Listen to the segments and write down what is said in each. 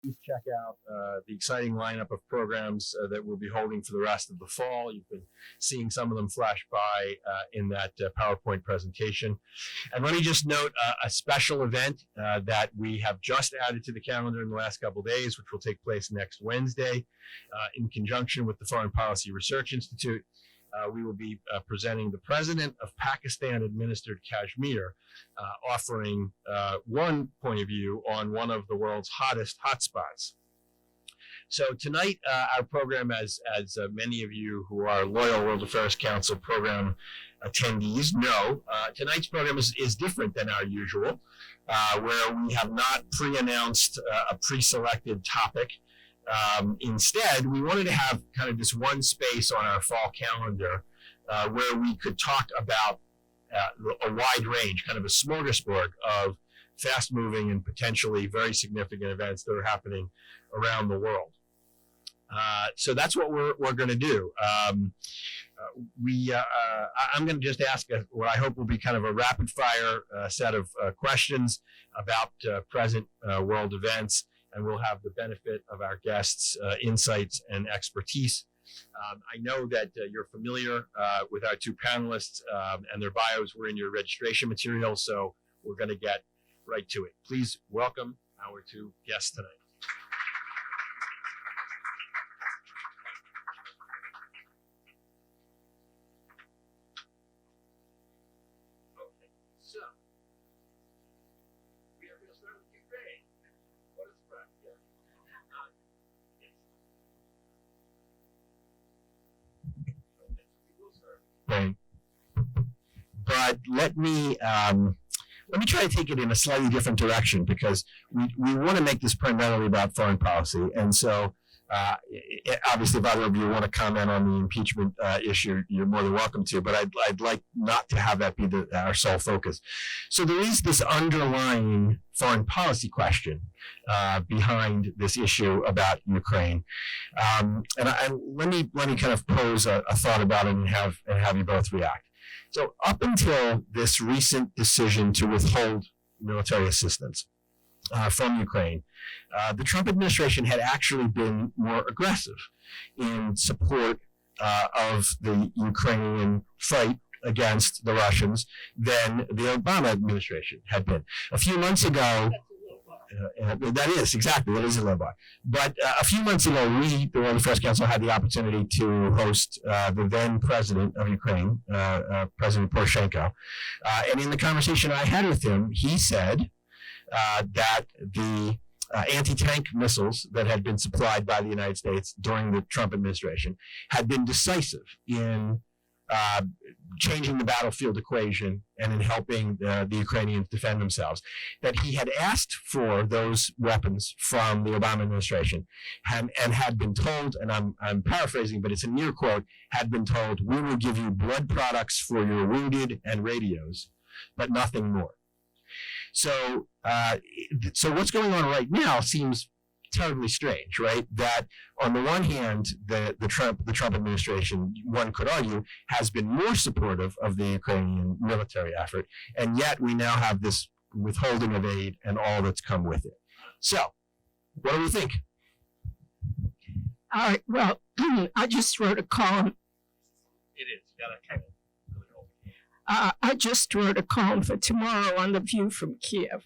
Please check out the exciting lineup of programs that we'll be holding for the rest of the fall. You've been seeing some of them flash by in that PowerPoint presentation. And let me just note a special event that we have just added to the calendar in the last couple of days, which will take place next Wednesday in conjunction with the Foreign Policy Research Institute. We will be presenting the president of Pakistan-administered Kashmir, offering one point of view on one of the world's hottest hotspots. So tonight, our program, as many of you who are loyal World Affairs Council program attendees know, tonight's program is different than our usual, where we have not pre-announced a pre-selected topic. Instead, we wanted to have kind of this one space on our fall calendar where we could talk about a wide range, kind of a smorgasbord of fast-moving and potentially very significant events that are happening around the world. So that's what we're going to do. I'm going to just ask what I hope will be kind of a rapid-fire set of questions about present world events, and we'll have the benefit of our guests' insights and expertise. I know that you're familiar with our two panelists, and their bios were in your registration material, so we're going to get right to it. Please welcome our two guests tonight. Okay, so we are going to start with Ukraine. What is the yes. Okay, we will start. Okay. But let me try to take it in a slightly different direction, because we want to make this primarily about foreign policy. And so obviously, if either of you want to comment on the impeachment issue, you're more than welcome to, but I'd like not to have that be our sole focus. So there is this underlying foreign policy question behind this issue about Ukraine. And let me kind of pose a thought about it and have you both react. So up until this recent decision to withhold military assistance from Ukraine, the Trump administration had actually been more aggressive in support of the Ukrainian fight against the Russians than the Obama administration had been. A few months ago, that is a low bar. But a few months ago, we, the World Affairs Council, had the opportunity to host the then president of Ukraine, President Poroshenko. And in the conversation I had with him, he said that the anti-tank missiles that had been supplied by the United States during the Trump administration had been decisive in changing the battlefield equation and in helping the Ukrainians defend themselves. That he had asked for those weapons from the Obama administration and had been told, and I'm paraphrasing, but it's a near quote, had been told, we will give you blood products for your wounded and radios, but nothing more. So what's going on right now seems terribly strange, right? That on the one hand, the Trump administration, one could argue, has been more supportive of the Ukrainian military effort, and yet we now have this withholding of aid and all that's come with it. So, what do we think? All right. Well, I just wrote a column. It is. You gotta kind of really hold it. I just wrote a column for tomorrow on The View from Kiev.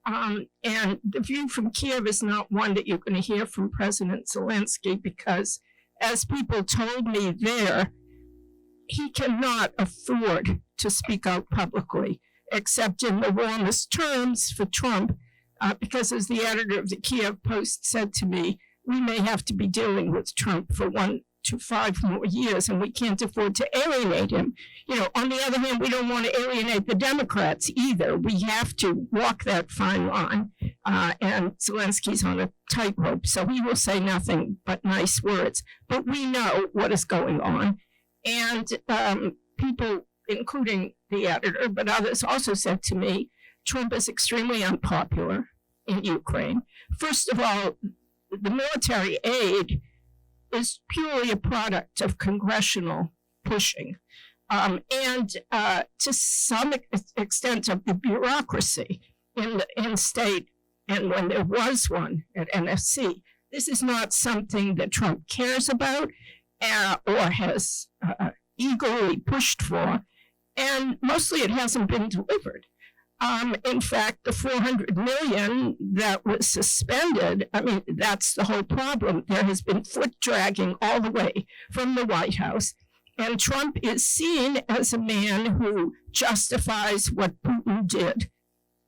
And The View from Kiev is not one that you're going to hear from President Zelensky, because, as people told me there, he cannot afford to speak out publicly, except in the warmest terms for Trump, because, as the editor of the Kiev Post said to me, we may have to be dealing with Trump for 1 to 5 more years, and we can't afford to alienate him. You know, on the other hand, we don't want to alienate the Democrats either. We have to walk that fine line, and Zelensky's on a tightrope, so he will say nothing but nice words. But we know what is going on, and people, including the editor, but others also said to me, Trump is extremely unpopular in Ukraine. First of all, the military aid is purely a product of congressional pushing, and to some extent of the bureaucracy in state and when there was one at NSC. This is not something that Trump cares about or has eagerly pushed for, and mostly it hasn't been delivered. In fact, the $400 million that was suspended, I mean, that's the whole problem. There has been foot dragging all the way from the White House, and Trump is seen as a man who justifies what Putin did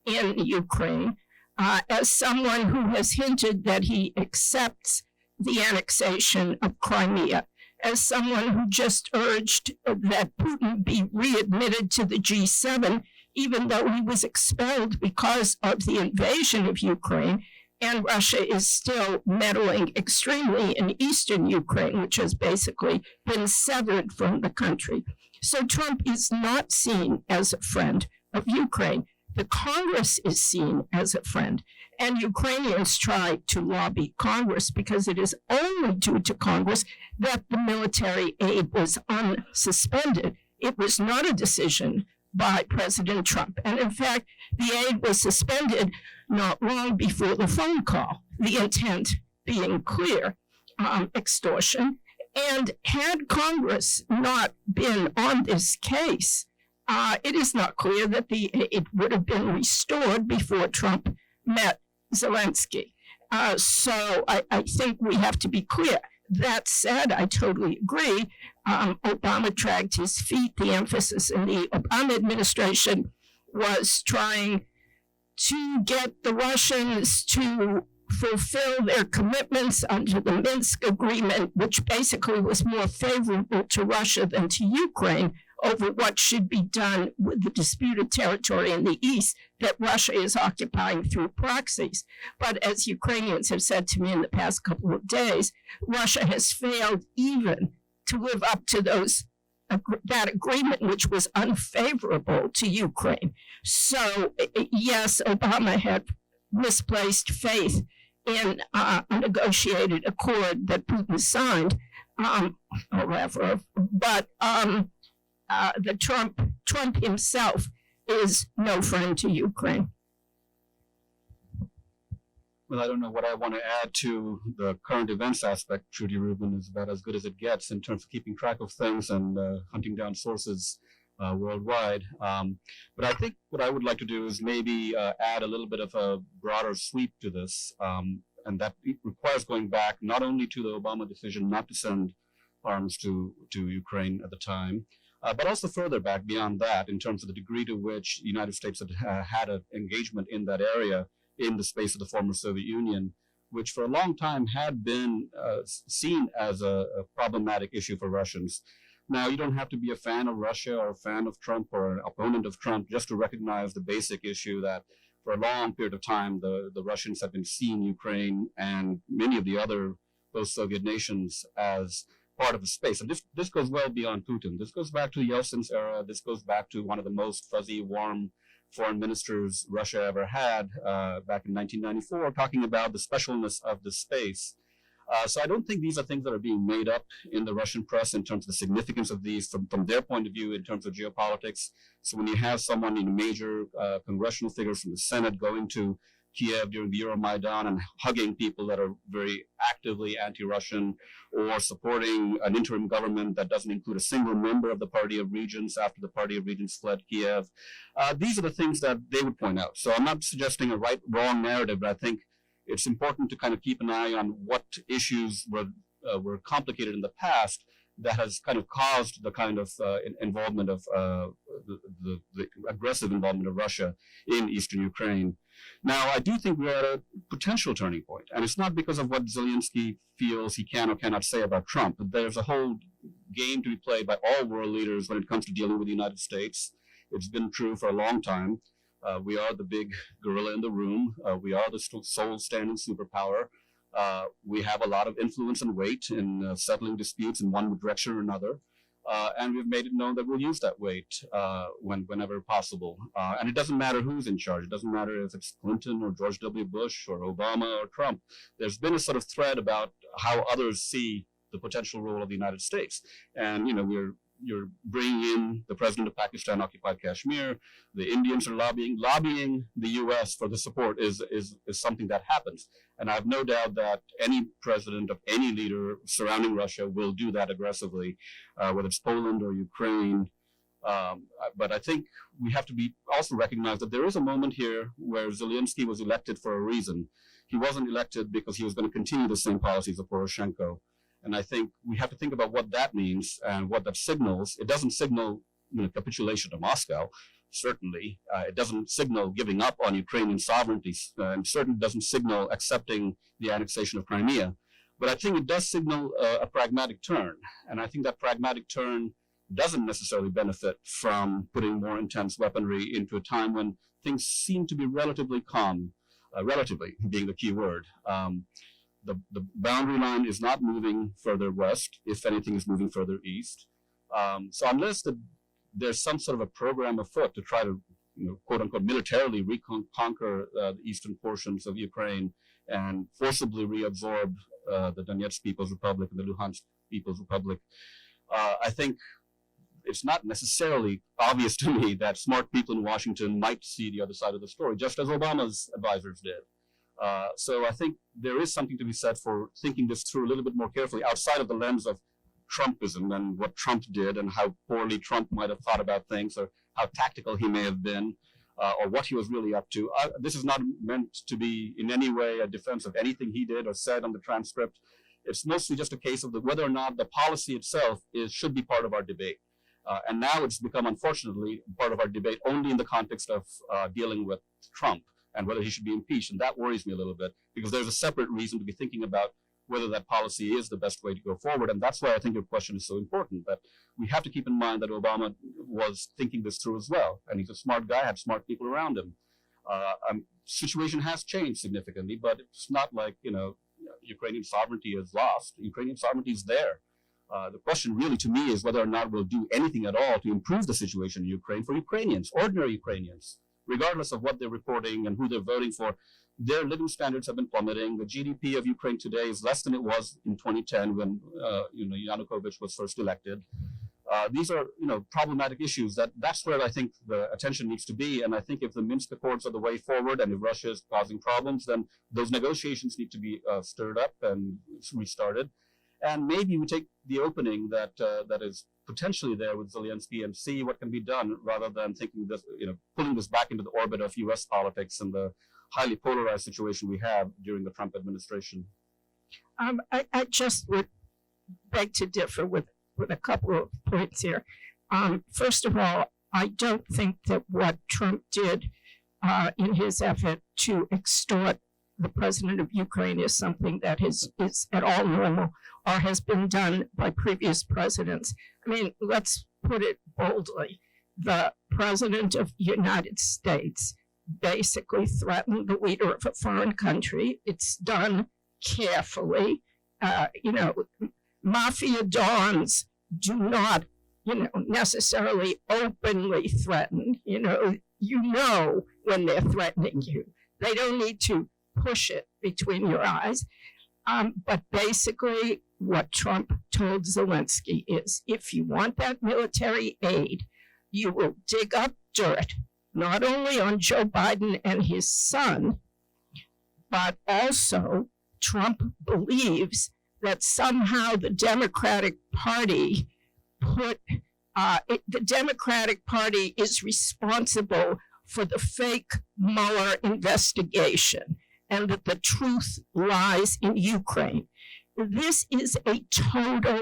in Ukraine, as someone who has hinted that he accepts the annexation of Crimea, as someone who just urged that Putin be readmitted to the G7, even though he was expelled because of the invasion of Ukraine, and Russia is still meddling extremely in eastern Ukraine, which has basically been severed from the country. So Trump is not seen as a friend of Ukraine. The Congress is seen as a friend, and Ukrainians try to lobby Congress because it is only due to Congress that the military aid was unsuspended. It was not a decision by President Trump. And in fact, the aid was suspended not long before the phone call, the intent being clear, extortion. And had Congress not been on this case, it is not clear that the aid would have been restored before Trump met Zelensky. So I think we have to be clear. That said, I totally agree. Obama dragged his feet. The emphasis in the Obama administration was trying to get the Russians to fulfill their commitments under the Minsk agreement, which basically was more favorable to Russia than to Ukraine over what should be done with the disputed territory in the east that Russia is occupying through proxies. But as Ukrainians have said to me in the past couple of days, Russia has failed even to live up to that agreement, which was unfavorable to Ukraine. So yes, Obama had misplaced faith in a negotiated accord that Putin signed, but the Trump himself is no friend to Ukraine. Well, I don't know what I want to add to the current events aspect. Trudy Rubin is about as good as it gets in terms of keeping track of things and hunting down sources worldwide. But I think what I would like to do is maybe add a little bit of a broader sweep to this, and that requires going back not only to the Obama decision not to send arms to Ukraine at the time, but also further back beyond that in terms of the degree to which the United States had an engagement in that area in the space of the former Soviet Union, which for a long time had been seen as a problematic issue for Russians. Now, you don't have to be a fan of Russia or a fan of Trump or an opponent of Trump just to recognize the basic issue that for a long period of time, the Russians have been seeing Ukraine and many of the other post-Soviet nations as part of the space. And this goes well beyond Putin. This goes back to Yeltsin's era. This goes back to one of the most fuzzy, warm foreign ministers Russia ever had back in 1994, talking about the specialness of the space. So I don't think these are things that are being made up in the Russian press in terms of the significance of these from their point of view in terms of geopolitics. So when you have someone in major congressional figures from the Senate going to Kiev during the Euromaidan and hugging people that are very actively anti-Russian or supporting an interim government that doesn't include a single member of the Party of Regents after the Party of Regents fled Kiev. These are the things that they would point out. So I'm not suggesting a right-wrong narrative, but I think it's important to kind of keep an eye on what issues were complicated in the past that has kind of caused the kind of involvement of the aggressive involvement of Russia in eastern Ukraine. Now, I do think we're at a potential turning point, and it's not because of what Zelensky feels he can or cannot say about Trump. There's a whole game to be played by all world leaders when it comes to dealing with the United States. It's been true for a long time. We are the big gorilla in the room. We are the sole standing superpower. We have a lot of influence and weight in settling disputes in one direction or another. And we've made it known that we'll use that weight whenever possible. And it doesn't matter who's in charge. It doesn't matter if it's Clinton or George W. Bush or Obama or Trump. There's been a sort of thread about how others see the potential role of the United States. And, we're you're bringing in the president of Pakistan occupied Kashmir. The Indians are lobbying the U.S. for the support is something that happens. And I have no doubt that any president of any leader surrounding Russia will do that aggressively, whether it's Poland or Ukraine. But I think we have to also recognize that there is a moment here where Zelensky was elected for a reason. He wasn't elected because he was going to continue the same policies of Poroshenko. And I think we have to think about what that means and what that signals. It doesn't signal capitulation to Moscow, certainly. It doesn't signal giving up on Ukrainian sovereignty, and certainly doesn't signal accepting the annexation of Crimea. But I think it does signal a pragmatic turn. And I think that pragmatic turn doesn't necessarily benefit from putting more intense weaponry into a time when things seem to be relatively calm, relatively being the key word. The boundary line is not moving further west. If anything, is moving further east. So unless there's some sort of a program afoot to try to, quote unquote, militarily reconquer the eastern portions of Ukraine and forcibly reabsorb the Donetsk People's Republic and the Luhansk People's Republic, I think it's not necessarily obvious to me that smart people in Washington might see the other side of the story, just as Obama's advisors did. So I think there is something to be said for thinking this through a little bit more carefully outside of the lens of Trumpism and what Trump did and how poorly Trump might have thought about things or how tactical he may have been or what he was really up to. This is not meant to be in any way a defense of anything he did or said on the transcript. It's mostly just a case of whether or not the policy itself should be part of our debate. And now it's become, unfortunately, part of our debate only in the context of dealing with Trump and whether he should be impeached. And that worries me a little bit because there's a separate reason to be thinking about whether that policy is the best way to go forward. And that's why I think your question is so important, that we have to keep in mind that Obama was thinking this through as well. And he's a smart guy, had smart people around him. Situation has changed significantly, but it's not like, Ukrainian sovereignty is lost. Ukrainian sovereignty is there. The question really to me is whether or not we'll do anything at all to improve the situation in Ukraine for Ukrainians, ordinary Ukrainians, regardless of what they're reporting and who they're voting for. Their living standards have been plummeting. The GDP of Ukraine today is less than it was in 2010 when Yanukovych was first elected. These are problematic issues. That's where I think the attention needs to be. And I think if the Minsk Accords are the way forward, and if Russia is causing problems, then those negotiations need to be stirred up and restarted. And maybe we take the opening that is potentially there with Zelensky and see what can be done, rather than thinking this, pulling this back into the orbit of U.S. politics and the highly polarized situation we have during the Trump administration. I just would beg to differ with a couple of points here. First of all, I don't think that what Trump did in his effort to extort the president of Ukraine is something that is at all normal or has been done by previous presidents. I mean, let's put it boldly. The president of the United States basically threatened the leader of a foreign country. It's done carefully. Mafia dons do not, necessarily openly threaten. You know when they're threatening you. They don't need to push it between your eyes. But basically, what Trump told Zelensky is, if you want that military aid, you will dig up dirt, not only on Joe Biden and his son, but also Trump believes that somehow the Democratic Party the Democratic Party is responsible for the fake Mueller investigation, and that the truth lies in Ukraine. This is a total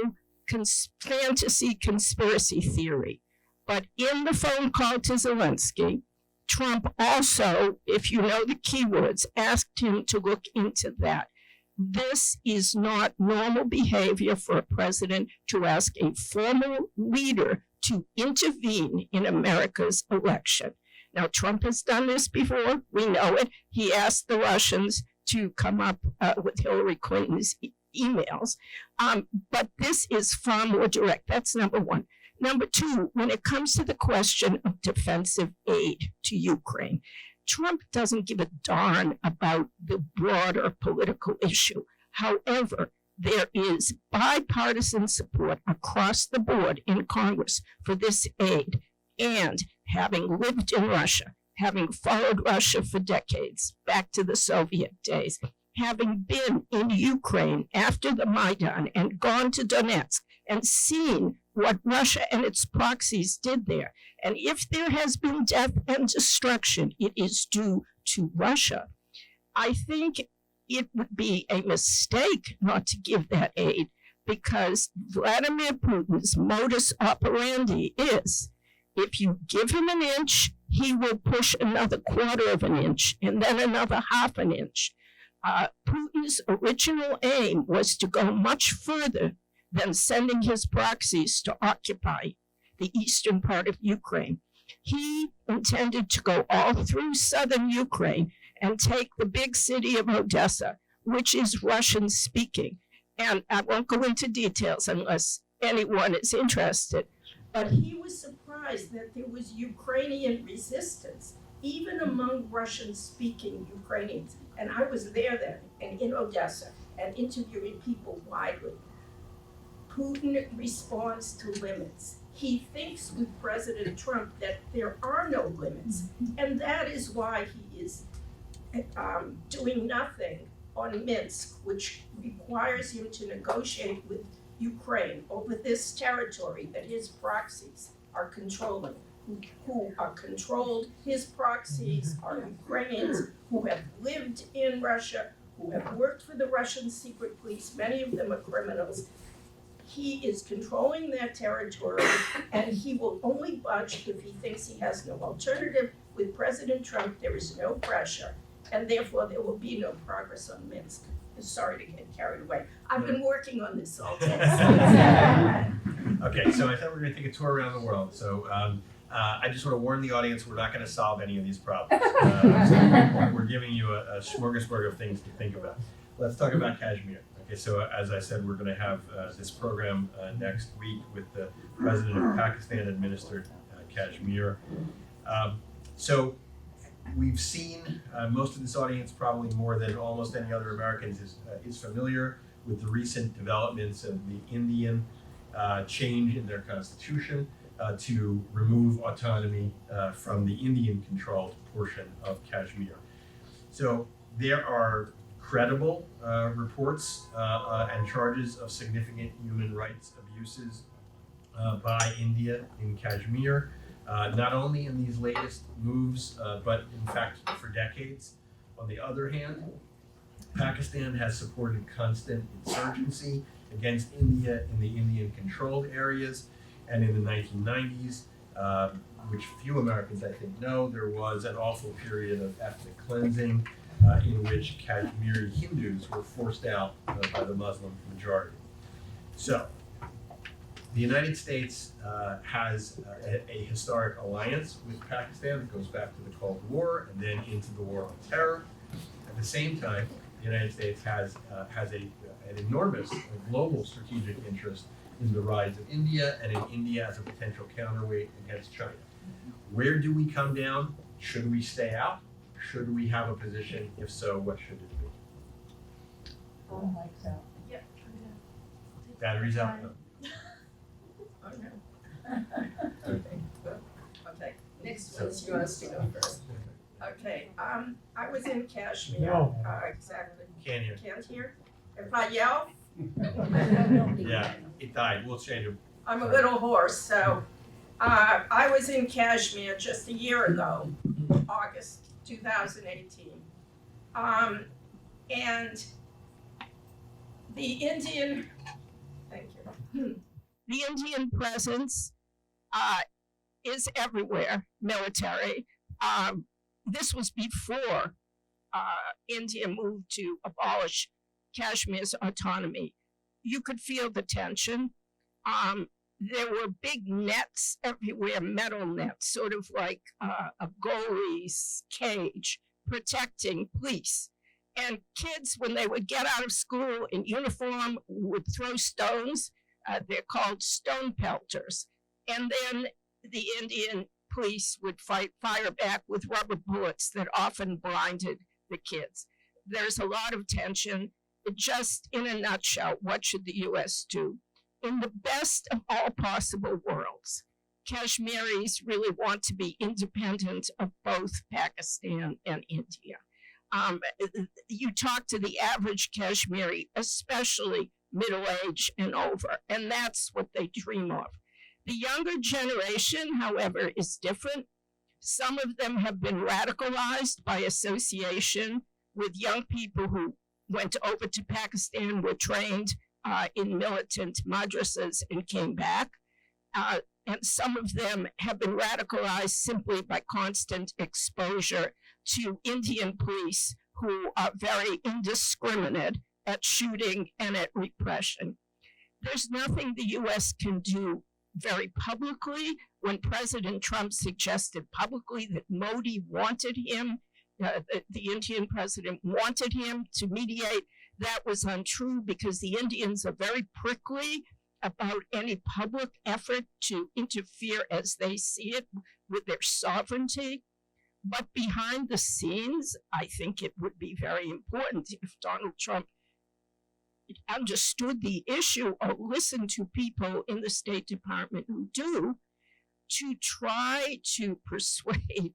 fantasy conspiracy theory. But in the phone call to Zelensky, Trump also, if you know the keywords, asked him to look into that. This is not normal behavior for a president to ask a former leader to intervene in America's election. Now, Trump has done this before. We know it. He asked the Russians to come up with Hillary Clinton's emails. But this is far more direct. That's number one. Number two, when it comes to the question of defensive aid to Ukraine, Trump doesn't give a darn about the broader political issue. However, there is bipartisan support across the board in Congress for this aid. And having lived in Russia, having followed Russia for decades, back to the Soviet days, having been in Ukraine after the Maidan and gone to Donetsk and seen what Russia and its proxies did there. And if there has been death and destruction, it is due to Russia. I think it would be a mistake not to give that aid, because Vladimir Putin's modus operandi is, if you give him an inch, he will push another quarter of an inch and then another half an inch. Putin's original aim was to go much further than sending his proxies to occupy the eastern part of Ukraine. He intended to go all through southern Ukraine and take the big city of Odessa, which is Russian speaking. And I won't go into details unless anyone is interested. But he was surprised that there was Ukrainian resistance, even among Russian-speaking Ukrainians. And I was there then, and in Odessa, and interviewing people widely. Putin responds to limits. He thinks with President Trump that there are no limits. And that is why he is doing nothing on Minsk, which requires him to negotiate with Ukraine over this territory that his proxies are controlling. Who are controlled, his proxies are Ukrainians who have lived in Russia, who have worked for the Russian secret police, many of them are criminals. He is controlling that territory, and he will only budge if he thinks he has no alternative. With President Trump, there is no pressure, and therefore there will be no progress on Minsk. Sorry to get carried away. I've been working on this all day. Okay, so I thought we were going to take a tour around the world. So I just want to warn the audience, we're not going to solve any of these problems. So we're giving you a smorgasbord of things to think about. Let's talk about Kashmir. Okay, so as I said, we're going to have this program next week with the president of Pakistan-administered Kashmir. So we've seen, most of this audience, probably more than almost any other Americans, is familiar with the recent developments of the Indian change in their constitution to remove autonomy from the Indian-controlled portion of Kashmir. So there are credible reports and charges of significant human rights abuses by India in Kashmir, not only in these latest moves, but in fact for decades. On the other hand, Pakistan has supported constant insurgency against India in the Indian-controlled areas, and in the 1990s, which few Americans I think know, there was an awful period of ethnic cleansing in which Kashmiri Hindus were forced out by the Muslim majority. So, the United States has a historic alliance with Pakistan that goes back to the Cold War and then into the War on Terror. At the same time, the United States has an enormous global strategic interest in the rise of India and in India as a potential counterweight against China. Where do we come down? Should we stay out? Should we have a position? If so, what should it be? I don't like that. Yeah. Batteries out? No. Oh, no. Okay, next one's yours to go first. Okay, I was in Kashmir. No. Exactly. Can't hear. Can't hear? If I yell, Yeah, it died. We'll change it. I'm a little hoarse, so I was in Kashmir just a year ago, August 2018. And the Indian, thank you. The Indian presence is everywhere, military. This was before India moved to abolish Kashmir's autonomy. You could feel the tension. There were big nets everywhere, metal nets, sort of like a goalie's cage, protecting police. And kids, when they would get out of school in uniform, would throw stones. They're called stone pelters. And then the Indian police would fire back with rubber bullets that often blinded the kids. There's a lot of tension. just in a nutshell, what should the U.S. do? In the best of all possible worlds, Kashmiris really want to be independent of both Pakistan and India. You talk to the average Kashmiri, especially middle-aged and over, and that's what they dream of. The younger generation, however, is different. Some of them have been radicalized by association with young people who went over to Pakistan, were trained in militant madrasas, and came back. And some of them have been radicalized simply by constant exposure to Indian police who are very indiscriminate at shooting and at repression. There's nothing the U.S. can do very publicly. When President Trump suggested publicly that Modi wanted him, the Indian president wanted him to mediate, that was untrue because the Indians are very prickly about any public effort to interfere as they see it with their sovereignty. But behind the scenes, I think it would be very important if Donald Trump understood the issue or listened to people in the State Department who do, to try to persuade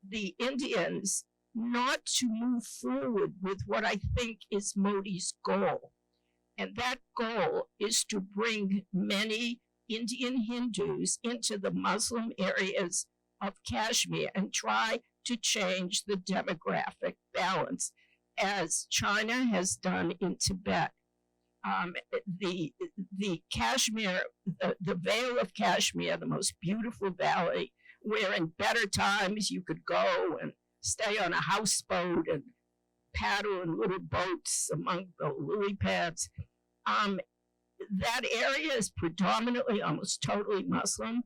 the Indians not to move forward with what I think is Modi's goal. And that goal is to bring many Indian Hindus into the Muslim areas of Kashmir and try to change the demographic balance, as China has done in Tibet. The Kashmir, the Vale of Kashmir, the most beautiful valley, where in better times you could go and stay on a houseboat and paddle in little boats among the lily pads. That area is predominantly, almost totally Muslim.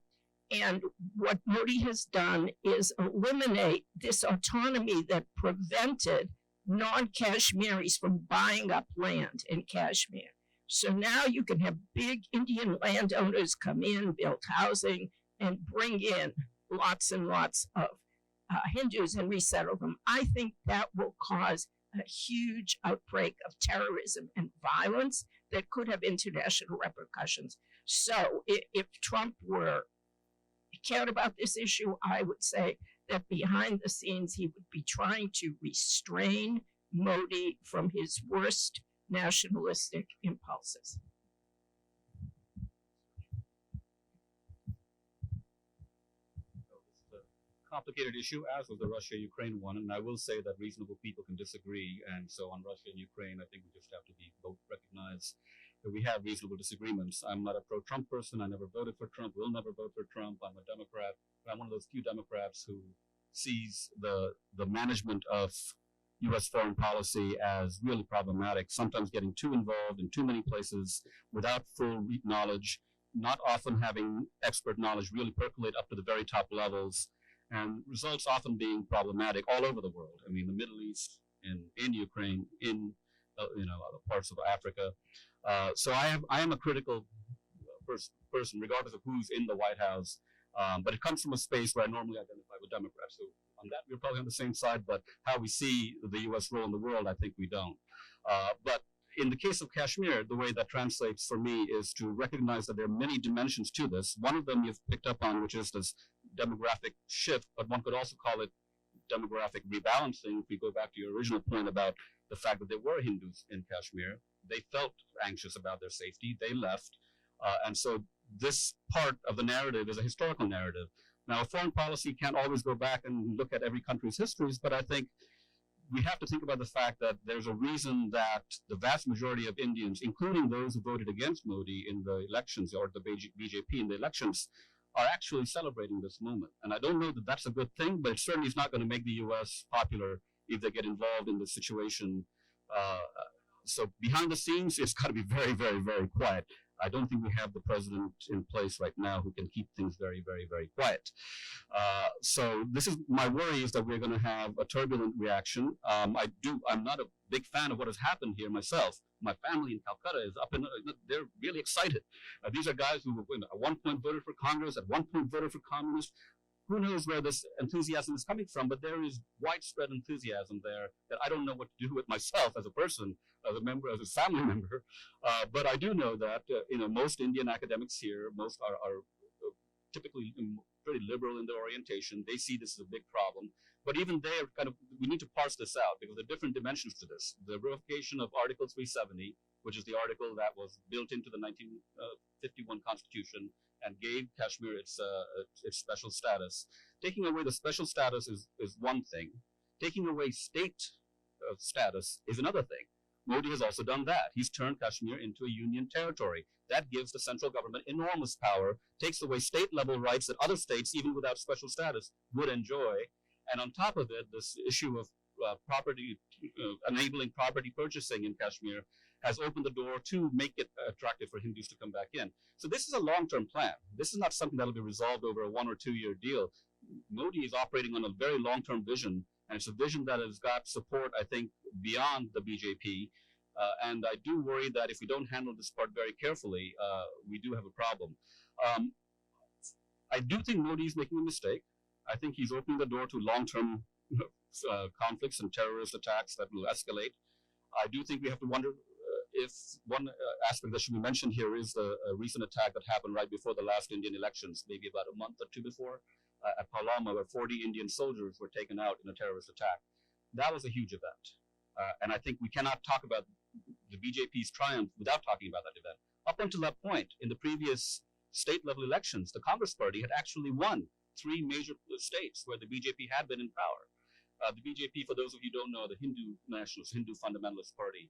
And what Modi has done is eliminate this autonomy that prevented non-Kashmiris from buying up land in Kashmir. So now you can have big Indian landowners come in, build housing, and bring in lots and lots of Hindus and resettle them. I think that will cause a huge outbreak of terrorism and violence that could have international repercussions. So if Trump cared about this issue, I would say that behind the scenes he would be trying to restrain Modi from his worst nationalistic impulses. Complicated issue, as was the Russia-Ukraine one, and I will say that reasonable people can disagree, and so on Russia and Ukraine, I think we just have to both recognize that we have reasonable disagreements. I'm not a pro-Trump person. I never voted for Trump, will never vote for Trump. I'm a Democrat. I'm one of those few Democrats who sees the management of U.S. foreign policy as really problematic, sometimes getting too involved in too many places without full knowledge, not often having expert knowledge really percolate up to the very top levels, and results often being problematic all over the world. I mean, the Middle East, in Ukraine, in other parts of Africa. So I am a critical person, regardless of who's in the White House. But it comes from a space where I normally identify with Democrats. So on that, we're probably on the same side. But how we see the U.S. role in the world, I think we don't. But in the case of Kashmir, the way that translates for me is to recognize that there are many dimensions to this. One of them you've picked up on, which is this demographic shift, but one could also call it demographic rebalancing. If we go back to your original point about the fact that there were Hindus in Kashmir, they felt anxious about their safety, they left. And so this part of the narrative is a historical narrative. Now, foreign policy can't always go back and look at every country's histories, but I think we have to think about the fact that there's a reason that the vast majority of Indians, including those who voted against Modi in the elections, or the BJP in the elections, are actually celebrating this moment. And I don't know that that's a good thing, but it certainly is not going to make the U.S. popular if they get involved in this situation. So behind the scenes, it's got to be very, very, very quiet. I don't think we have the president in place right now who can keep things very, very, very quiet. So this is my worry, is that we're going to have a turbulent reaction. I'm not a big fan of what has happened here myself. My family in Calcutta is they're really excited. These are guys who at one point voted for Congress, at one point voted for communists. who knows where this enthusiasm is coming from, but there is widespread enthusiasm there that I don't know what to do with myself as a person, as a member, as a family member. But I do know that, most Indian academics here, most are typically pretty liberal in their orientation. They see this as a big problem. But even they are we need to parse this out because there are different dimensions to this. The revocation of Article 370, which is the article that was built into the 1951 Constitution and gave Kashmir its special status. Taking away the special status is one thing. Taking away state status is another thing. Modi has also done that. He's turned Kashmir into a union territory. That gives the central government enormous power, takes away state-level rights that other states, even without special status, would enjoy. And on top of it, this issue of enabling property purchasing in Kashmir has opened the door to make it attractive for Hindus to come back in. So this is a long-term plan. This is not something that will be resolved over a 1 or 2 year deal. Modi is operating on a very long-term vision, and it's a vision that has got support, I think, beyond the BJP. And I do worry that if we don't handle this part very carefully, we do have a problem. I do think Modi is making a mistake. I think he's opening the door to long-term conflicts and terrorist attacks that will escalate. I do think we have to wonder if one aspect that should be mentioned here is the recent attack that happened right before the last Indian elections, maybe about a month or two before, at Palama, where 40 Indian soldiers were taken out in a terrorist attack. That was a huge event. And I think we cannot talk about the BJP's triumph without talking about that event. Up until that point, in the previous state-level elections, the Congress Party had actually won 3 major states where the BJP had been in power. The BJP, for those of you who don't know, the Hindu nationalist, Hindu fundamentalist party.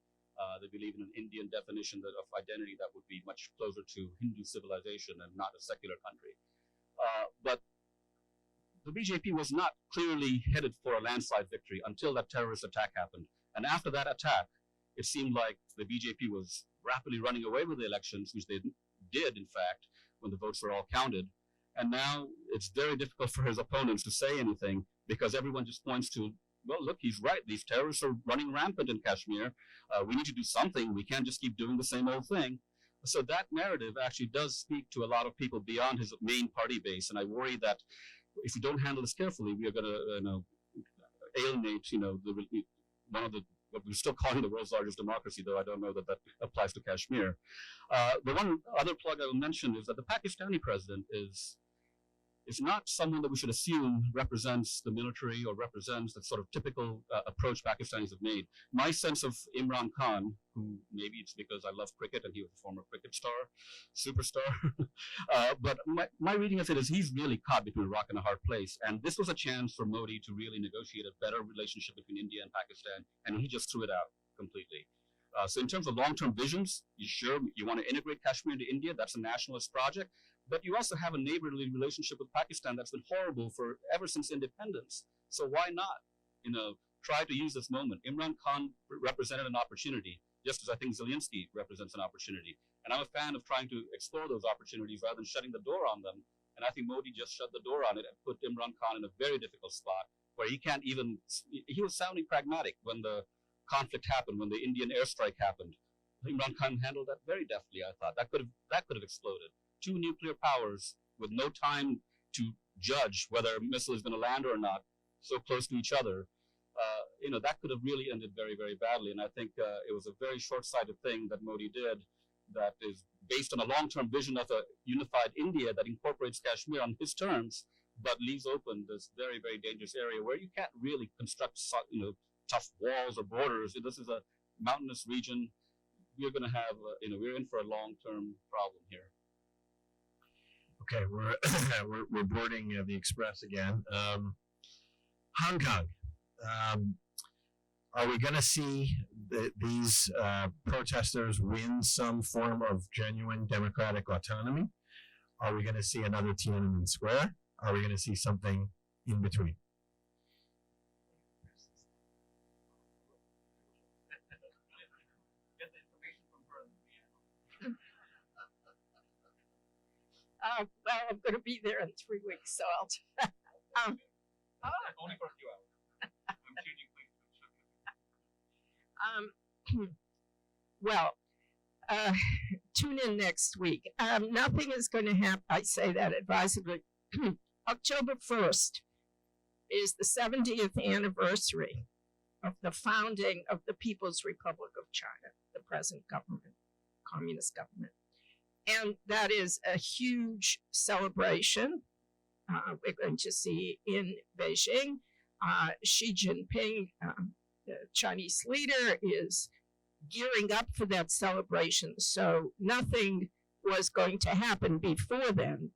They believe in an Indian definition of identity that would be much closer to Hindu civilization and not a secular country. But the BJP was not clearly headed for a landslide victory until that terrorist attack happened. And after that attack, it seemed like the BJP was rapidly running away with the elections, which they did, in fact, when the votes were all counted. And now it's very difficult for his opponents to say anything because everyone just points to, well, look, he's right. These terrorists are running rampant in Kashmir. We need to do something. We can't just keep doing the same old thing. So that narrative actually does speak to a lot of people beyond his main party base. And I worry that if we don't handle this carefully, we are going to alienate, one of the, what we're still calling the world's largest democracy, though I don't know that that applies to Kashmir. The one other plug I will mention is that the Pakistani president is not someone that we should assume represents the military or represents the sort of typical approach Pakistanis have made. My sense of Imran Khan, who maybe it's because I love cricket and he was a former cricket star, superstar, but my reading of it is he's really caught between a rock and a hard place. And this was a chance for Modi to really negotiate a better relationship between India and Pakistan, and he just threw it out completely. So in terms of long-term visions, you want to integrate Kashmir into India, that's a nationalist project, but you also have a neighborly relationship with Pakistan that's been horrible for ever since independence. So why not, try to use this moment? Imran Khan represented an opportunity, just as I think Zelensky represents an opportunity. And I'm a fan of trying to explore those opportunities rather than shutting the door on them. And I think Modi just shut the door on it and put Imran Khan in a very difficult spot where he can't even, he was sounding pragmatic when the conflict happened, when the Indian airstrike happened. Imran Khan handled that very deftly, I thought. That could have exploded. 2 nuclear powers with no time to judge whether a missile is going to land or not, so close to each other. That could have really ended very, very badly. And I think it was a very short-sighted thing that Modi did that is based on a long-term vision of a unified India that incorporates Kashmir on his terms, but leaves open this very, very dangerous area where you can't really construct, tough walls or borders. This is a mountainous region. We're going to have, we're in for a long-term problem here. Okay, we're boarding the Express again. Hong Kong. Are we going to see these protesters win some form of genuine democratic autonomy? Are we going to see another Tiananmen Square? Are we going to see something in between? Well, I'm going to be there in 3 weeks, so I'll. Only for a few hours. I'm changing places. Tune in next week. Nothing is going to happen. I say that advisedly. October 1st is the 70th anniversary of the founding of the People's Republic of China, the present government, communist government. And that is a huge celebration. We're going to see in Beijing. Xi Jinping, the Chinese leader, is gearing up for that celebration. So nothing was going to happen before then.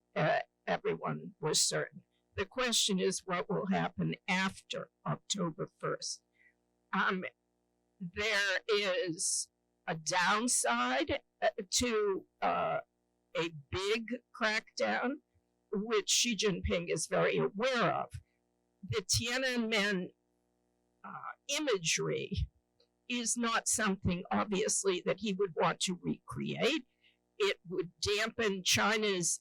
Everyone was certain. The question is what will happen after October 1st. There is a downside to a big crackdown, which Xi Jinping is very aware of. The Tiananmen imagery is not something, obviously, that he would want to recreate. It would dampen China's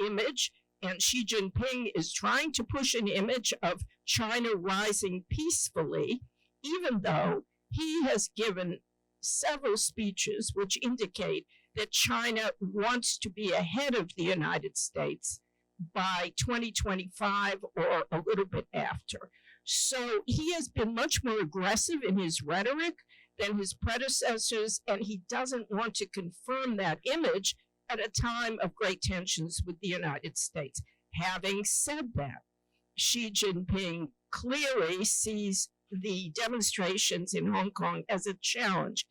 image, and Xi Jinping is trying to push an image of China rising peacefully, even though he has given several speeches which indicate that China wants to be ahead of the United States by 2025 or a little bit after. So he has been much more aggressive in his rhetoric than his predecessors, and he doesn't want to confirm that image at a time of great tensions with the United States. Having said that, Xi Jinping clearly sees the demonstrations in Hong Kong as a challenge.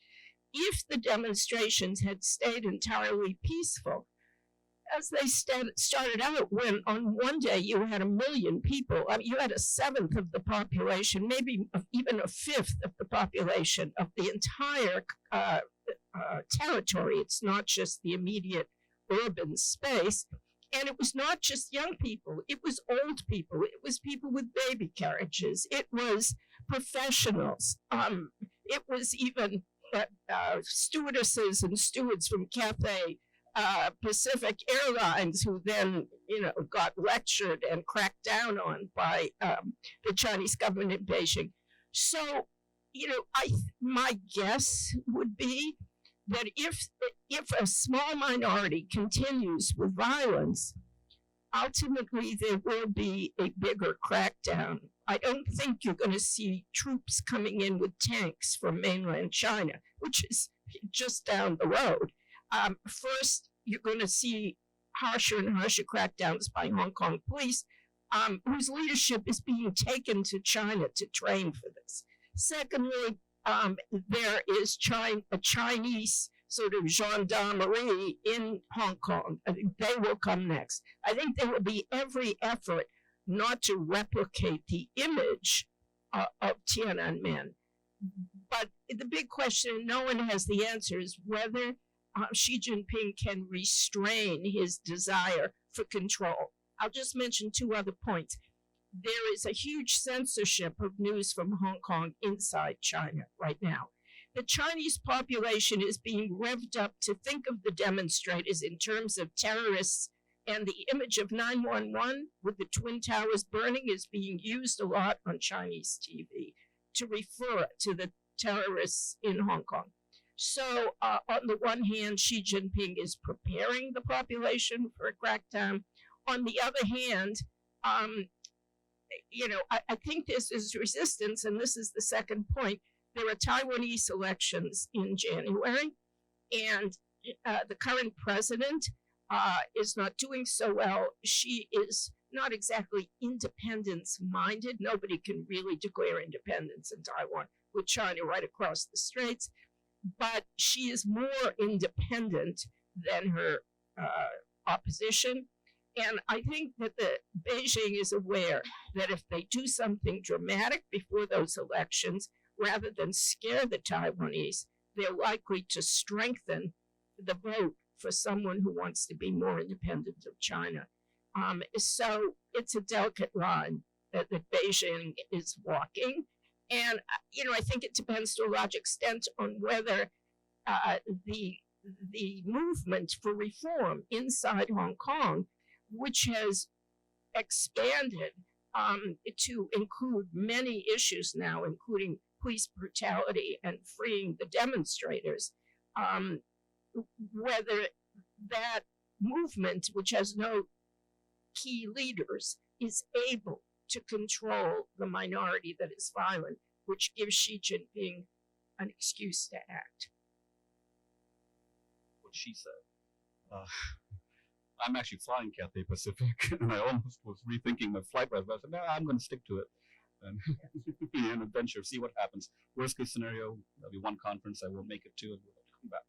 If the demonstrations had stayed entirely peaceful, as they started out, when on one day you had 1 million people, I mean, you had 1/7 of the population, maybe even 1/5 of the population of the entire territory. It's not just the immediate urban space. And it was not just young people, it was old people, it was people with baby carriages, it was professionals, it was even stewardesses and stewards from Cathay Pacific Airlines, who then, got lectured and cracked down on by the Chinese government in Beijing. So, my guess would be that if a small minority continues with violence, ultimately there will be a bigger crackdown. I don't think you're going to see troops coming in with tanks from mainland China, which is just down the road. First, you're going to see harsher and harsher crackdowns by Hong Kong police, whose leadership is being taken to China to train for this. Secondly, there is a Chinese sort of gendarmerie in Hong Kong. I think they will come next. I think there will be every effort not to replicate the image of Tiananmen. But the big question, no one has the answer, is whether Xi Jinping can restrain his desire for control. I'll just mention 2 other points. There is a huge censorship of news from Hong Kong inside China right now. The Chinese population is being revved up to think of the demonstrators in terms of terrorists, and the image of 911 with the Twin Towers burning is being used a lot on Chinese TV to refer to the terrorists in Hong Kong. So on the one hand, Xi Jinping is preparing the population for a crackdown. On the other hand, I think this is resistance, and this is the second point. There are Taiwanese elections in January, and the current president is not doing so well. She is not exactly independence-minded. Nobody can really declare independence in Taiwan with China right across the straits, but she is more independent than her opposition. And I think that Beijing is aware that if they do something dramatic before those elections, rather than scare the Taiwanese, they're likely to strengthen the vote for someone who wants to be more independent of China. So it's a delicate line that Beijing is walking. And, I think it depends to a large extent on whether the movement for reform inside Hong Kong, which has expanded to include many issues now, including police brutality and freeing the demonstrators, whether that movement, which has no key leaders, is able to control the minority that is violent, which gives Xi Jinping an excuse to act. What she said. I'm actually flying Cathay Pacific, and I almost was rethinking my flight route, but I said, no, I'm going to stick to it. And be an adventure, see what happens. Worst case scenario, there'll be one conference I won't make it to, and we'll have to come back.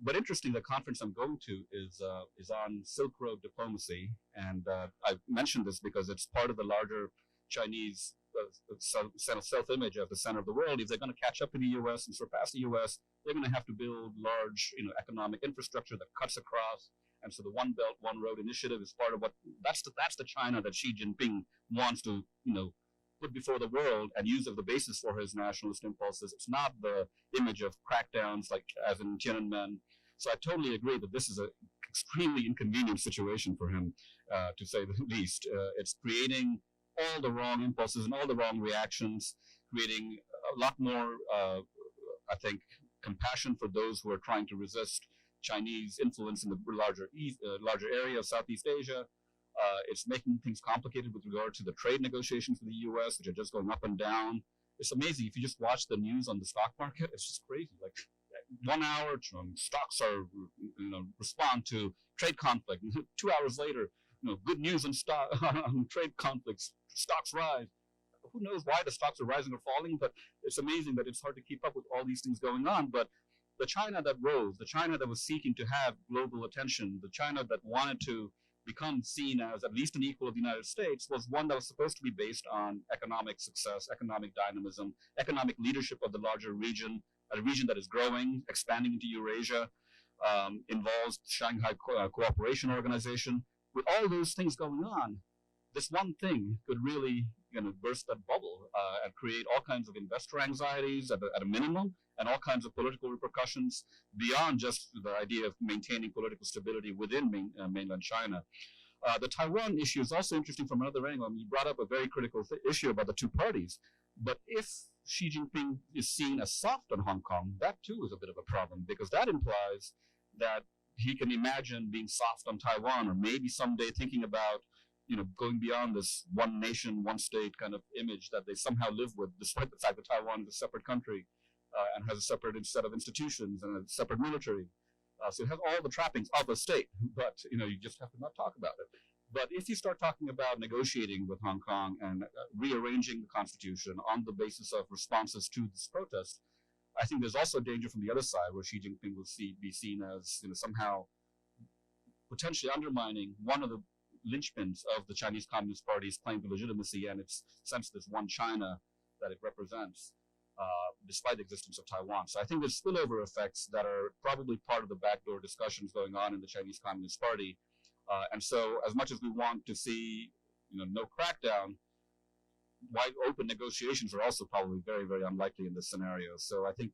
But interesting, the conference I'm going to is on Silk Road diplomacy, and I mentioned this because it's part of the larger Chinese self-image of the center of the world. If they're going to catch up to the U.S. and surpass the U.S., they're going to have to build large, economic infrastructure that cuts across. And so the One Belt, One Road initiative is part of what that's the China that Xi Jinping wants to, put before the world and use as the basis for his nationalist impulses. It's not the image of crackdowns like as in Tiananmen. So I totally agree that this is an extremely inconvenient situation for him, to say the least. It's creating all the wrong impulses and all the wrong reactions, creating a lot more, I think, compassion for those who are trying to resist Chinese influence in the larger area of Southeast Asia. It's making things complicated with regard to the trade negotiations with the U.S., which are just going up and down. It's amazing. If you just watch the news on the stock market, it's just crazy. Like 1 hour, stocks are, respond to trade conflict. 2 hours later, good news on on trade conflicts, stocks rise. Who knows why the stocks are rising or falling, but it's amazing that it's hard to keep up with all these things going on. But the China that rose, the China that was seeking to have global attention, the China that wanted to become seen as at least an equal of the United States, was one that was supposed to be based on economic success, economic dynamism, economic leadership of the larger region, a region that is growing, expanding into Eurasia, involves Shanghai Cooperation Organization. With all those things going on, this one thing could really burst that bubble and create all kinds of investor anxieties at a minimum, and all kinds of political repercussions beyond just the idea of maintaining political stability within mainland China. The Taiwan issue is also interesting from another angle. I mean, you brought up a very critical issue about the two parties, but if Xi Jinping is seen as soft on Hong Kong, that too is a bit of a problem, because that implies that he can imagine being soft on Taiwan, or maybe someday thinking about going beyond this one nation, one state kind of image that they somehow live with, despite the fact that Taiwan is a separate country and has a separate set of institutions and a separate military. So it has all the trappings of a state, but you just have to not talk about it. But if you start talking about negotiating with Hong Kong and rearranging the constitution on the basis of responses to this protest, I think there's also danger from the other side, where Xi Jinping will be seen as somehow potentially undermining one of the linchpins of the Chinese Communist Party's claim to legitimacy and its sense of this one China that it represents, despite the existence of Taiwan. So I think there's spillover effects that are probably part of the backdoor discussions going on in the Chinese Communist Party. And so as much as we want to see no crackdown, wide open negotiations are also probably very, very unlikely in this scenario. So I think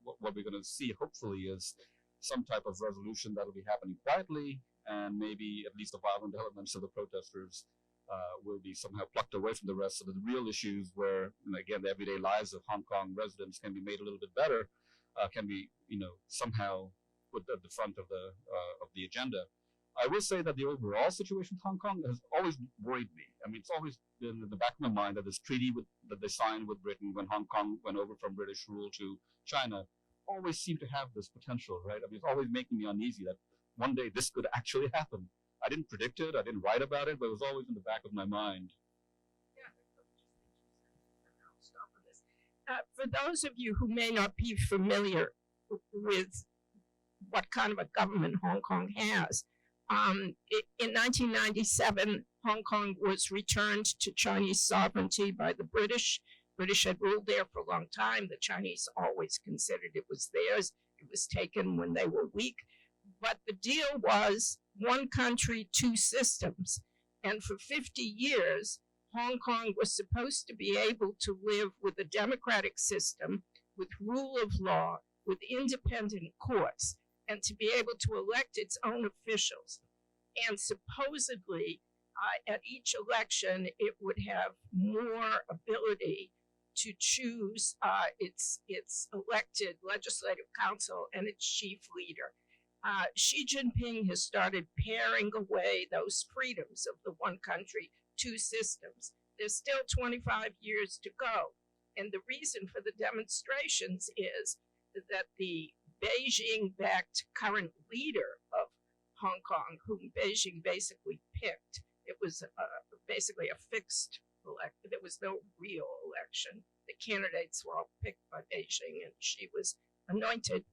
what we're going to see, hopefully, is some type of resolution that will be happening quietly, and maybe at least the violent elements of the protesters will be somehow plucked away from the rest. So that the real issues where, again, the everyday lives of Hong Kong residents can be made a little bit better, can be, somehow put at the front of the agenda. I will say that the overall situation with Hong Kong has always worried me. I mean, it's always been in the back of my mind that this treaty that they signed with Britain when Hong Kong went over from British rule to China always seemed to have this potential, right? I mean, it's always making me uneasy that one day this could actually happen. I didn't predict it, I didn't write about it, but it was always in the back of my mind. For those of you who may not be familiar with what kind of a government Hong Kong has, in 1997, Hong Kong was returned to Chinese sovereignty by the British. British had ruled there for a long time. The Chinese always considered it was theirs. It was taken when they were weak. But the deal was one country, two systems. And for 50 years, Hong Kong was supposed to be able to live with a democratic system, with rule of law, with independent courts, and to be able to elect its own officials. And supposedly, at each election, it would have more ability to choose its elected legislative council and its chief leader. Xi Jinping has started paring away those freedoms of the one country, two systems. There's still 25 years to go. And the reason for the demonstrations is that the Beijing-backed current leader of Hong Kong, whom Beijing basically picked, it was basically a fixed election. There was no real election. The candidates were all picked by Beijing, and she was anointed.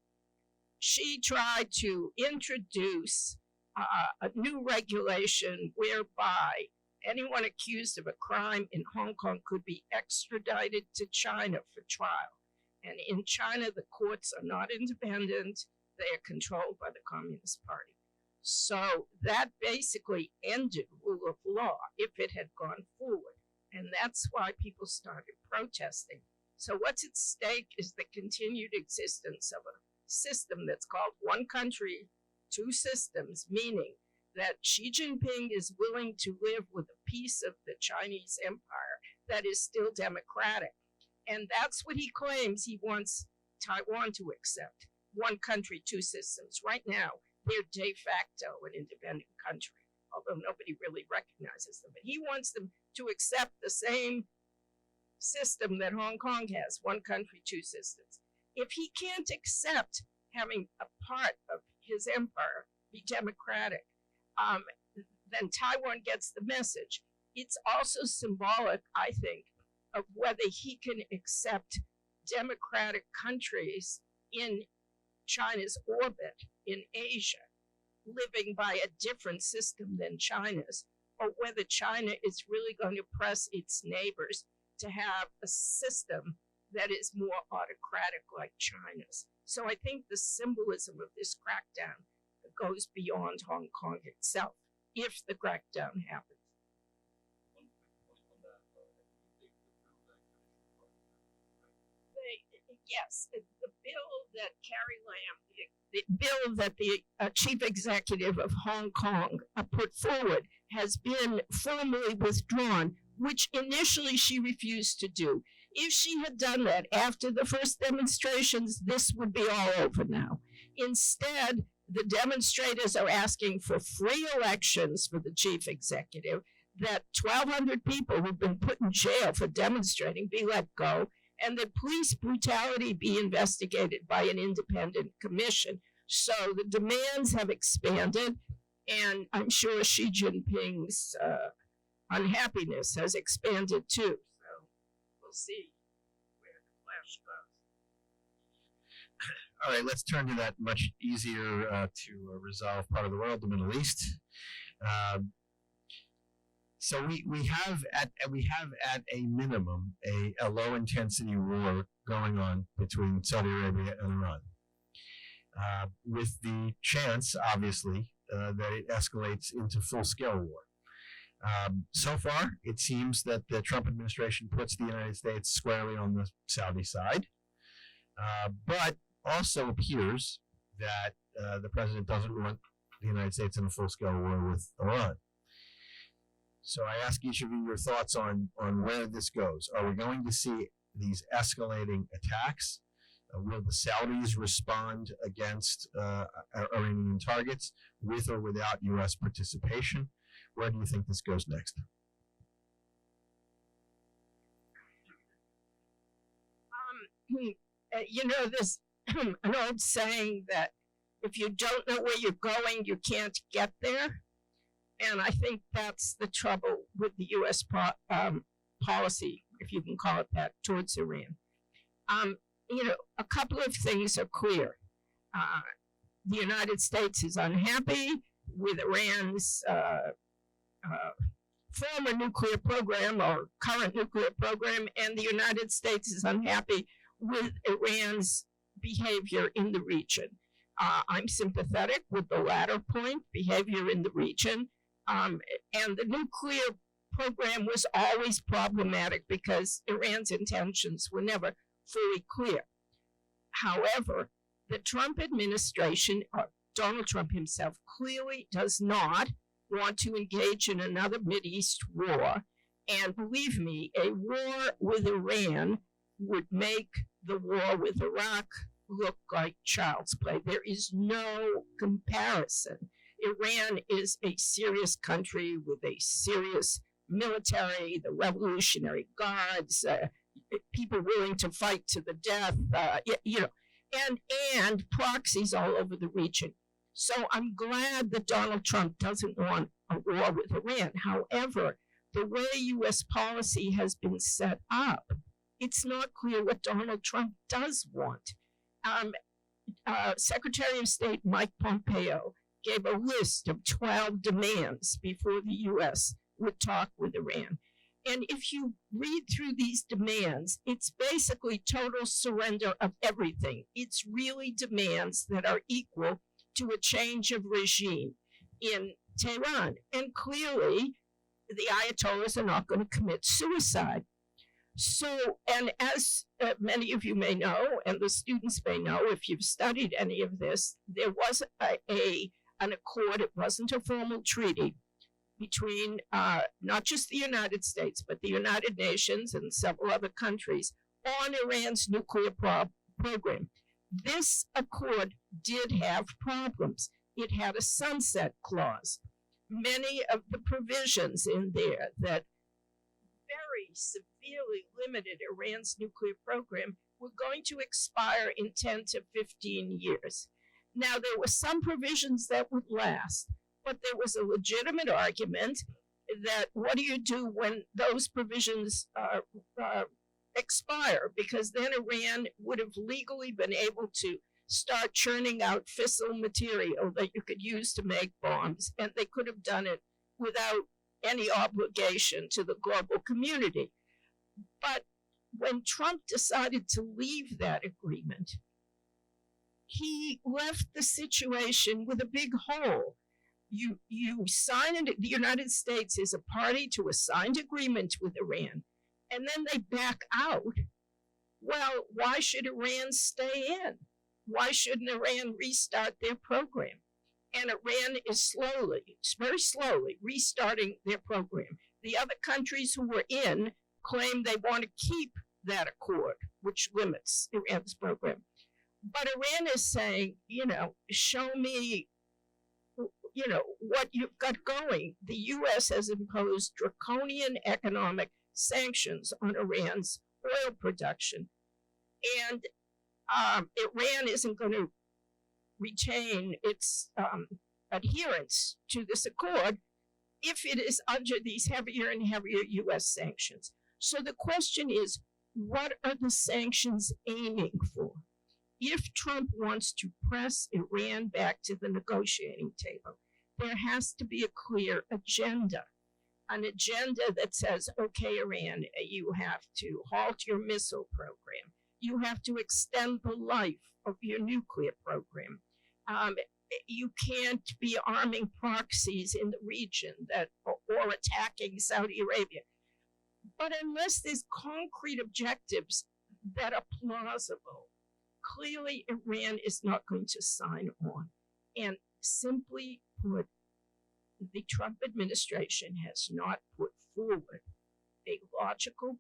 She tried to introduce a new regulation whereby anyone accused of a crime in Hong Kong could be extradited to China for trial. And in China, the courts are not independent. They are controlled by the Communist Party. So that basically ended rule of law if it had gone forward. And that's why people started protesting. So what's at stake is the continued existence of a system that's called one country, two systems, meaning that Xi Jinping is willing to live with a piece of the Chinese empire that is still democratic. And that's what he claims he wants Taiwan to accept. One country, two systems. Right now, they're de facto an independent country, although nobody really recognizes them. But he wants them to accept the same system that Hong Kong has, one country, two systems. If he can't accept having a part of his empire be democratic, then Taiwan gets the message. It's also symbolic, I think, of whether he can accept democratic countries in China's orbit in Asia, living by a different system than China's, or whether China is really going to press its neighbors to have a system that is more autocratic like China's. So I think the symbolism of this crackdown goes beyond Hong Kong itself, if the crackdown happens. Yes, the bill that Carrie Lam, the bill that the chief executive of Hong Kong put forward has been formally withdrawn, which initially she refused to do. If she had done that after the first demonstrations, this would be all over now. Instead, the demonstrators are asking for free elections for the chief executive, that 1,200 people who've been put in jail for demonstrating be let go, and that police brutality be investigated by an independent commission. So the demands have expanded, and I'm sure Xi Jinping's unhappiness has expanded too. So we'll see where the clash goes. All right, let's turn to that much easier to resolve part of the world, the Middle East. So we have at a minimum a low intensity war going on between Saudi Arabia and Iran, with the chance, obviously, that it escalates into full scale war. So far, it seems that the Trump administration puts the United States squarely on the Saudi side, but also appears that the president doesn't want the United States in a full scale war with Iran. So I ask each of you your thoughts on where this goes. Are we going to see these escalating attacks? Will the Saudis respond against Iranian targets with or without U.S. participation? Where do you think this goes next? There's an old saying that if you don't know where you're going, you can't get there. And I think that's the trouble with the U.S. policy, if you can call it that, towards Iran. A couple of things are clear. The United States is unhappy with Iran's former nuclear program or current nuclear program, and the United States is unhappy with Iran's behavior in the region. I'm sympathetic with the latter point, behavior in the region. And the nuclear program was always problematic because Iran's intentions were never fully clear. However, the Trump administration, or Donald Trump himself, clearly does not want to engage in another Mideast war. And believe me, a war with Iran would make the war with Iraq look like child's play. There is no comparison. Iran is a serious country with a serious military, the Revolutionary Guards, people willing to fight to the death, and proxies all over the region. So I'm glad that Donald Trump doesn't want a war with Iran. However, the way U.S. policy has been set up, it's not clear what Donald Trump does want. Secretary of State Mike Pompeo gave a list of 12 demands before the U.S. would talk with Iran. And if you read through these demands, it's basically total surrender of everything. It's really demands that are equal to a change of regime in Tehran. And clearly, the Ayatollahs are not going to commit suicide. So, and as many of you may know, and the students may know, if you've studied any of this, there was an accord. It wasn't a formal treaty between not just the United States, but the United Nations and several other countries on Iran's nuclear program. This accord did have problems. It had a sunset clause. Many of the provisions in there that very severely limited Iran's nuclear program were going to expire in 10 to 15 years. Now, there were some provisions that would last, but there was a legitimate argument that what do you do when those provisions expire? Because then Iran would have legally been able to start churning out fissile material that you could use to make bombs, and they could have done it without any obligation to the global community. But when Trump decided to leave that agreement, he left the situation with a big hole. You sign it, the United States is a party to a signed agreement with Iran, and then they back out. Well, why should Iran stay in? Why shouldn't Iran restart their program? And Iran is very slowly restarting their program. The other countries who were in claim they want to keep that accord, which limits Iran's program. But Iran is saying, show me, what you've got going. The U.S. has imposed draconian economic sanctions on Iran's oil production. And Iran isn't going to retain its adherence to this accord if it is under these heavier and heavier U.S. sanctions. So the question is, what are the sanctions aiming for? If Trump wants to press Iran back to the negotiating table, there has to be a clear agenda, an agenda that says, okay, Iran, you have to halt your missile program. You have to extend the life of your nuclear program. You can't be arming proxies in the region or attacking Saudi Arabia. But unless there's concrete objectives that are plausible, clearly Iran is not going to sign on. And simply put, the Trump administration has not put forward a logical,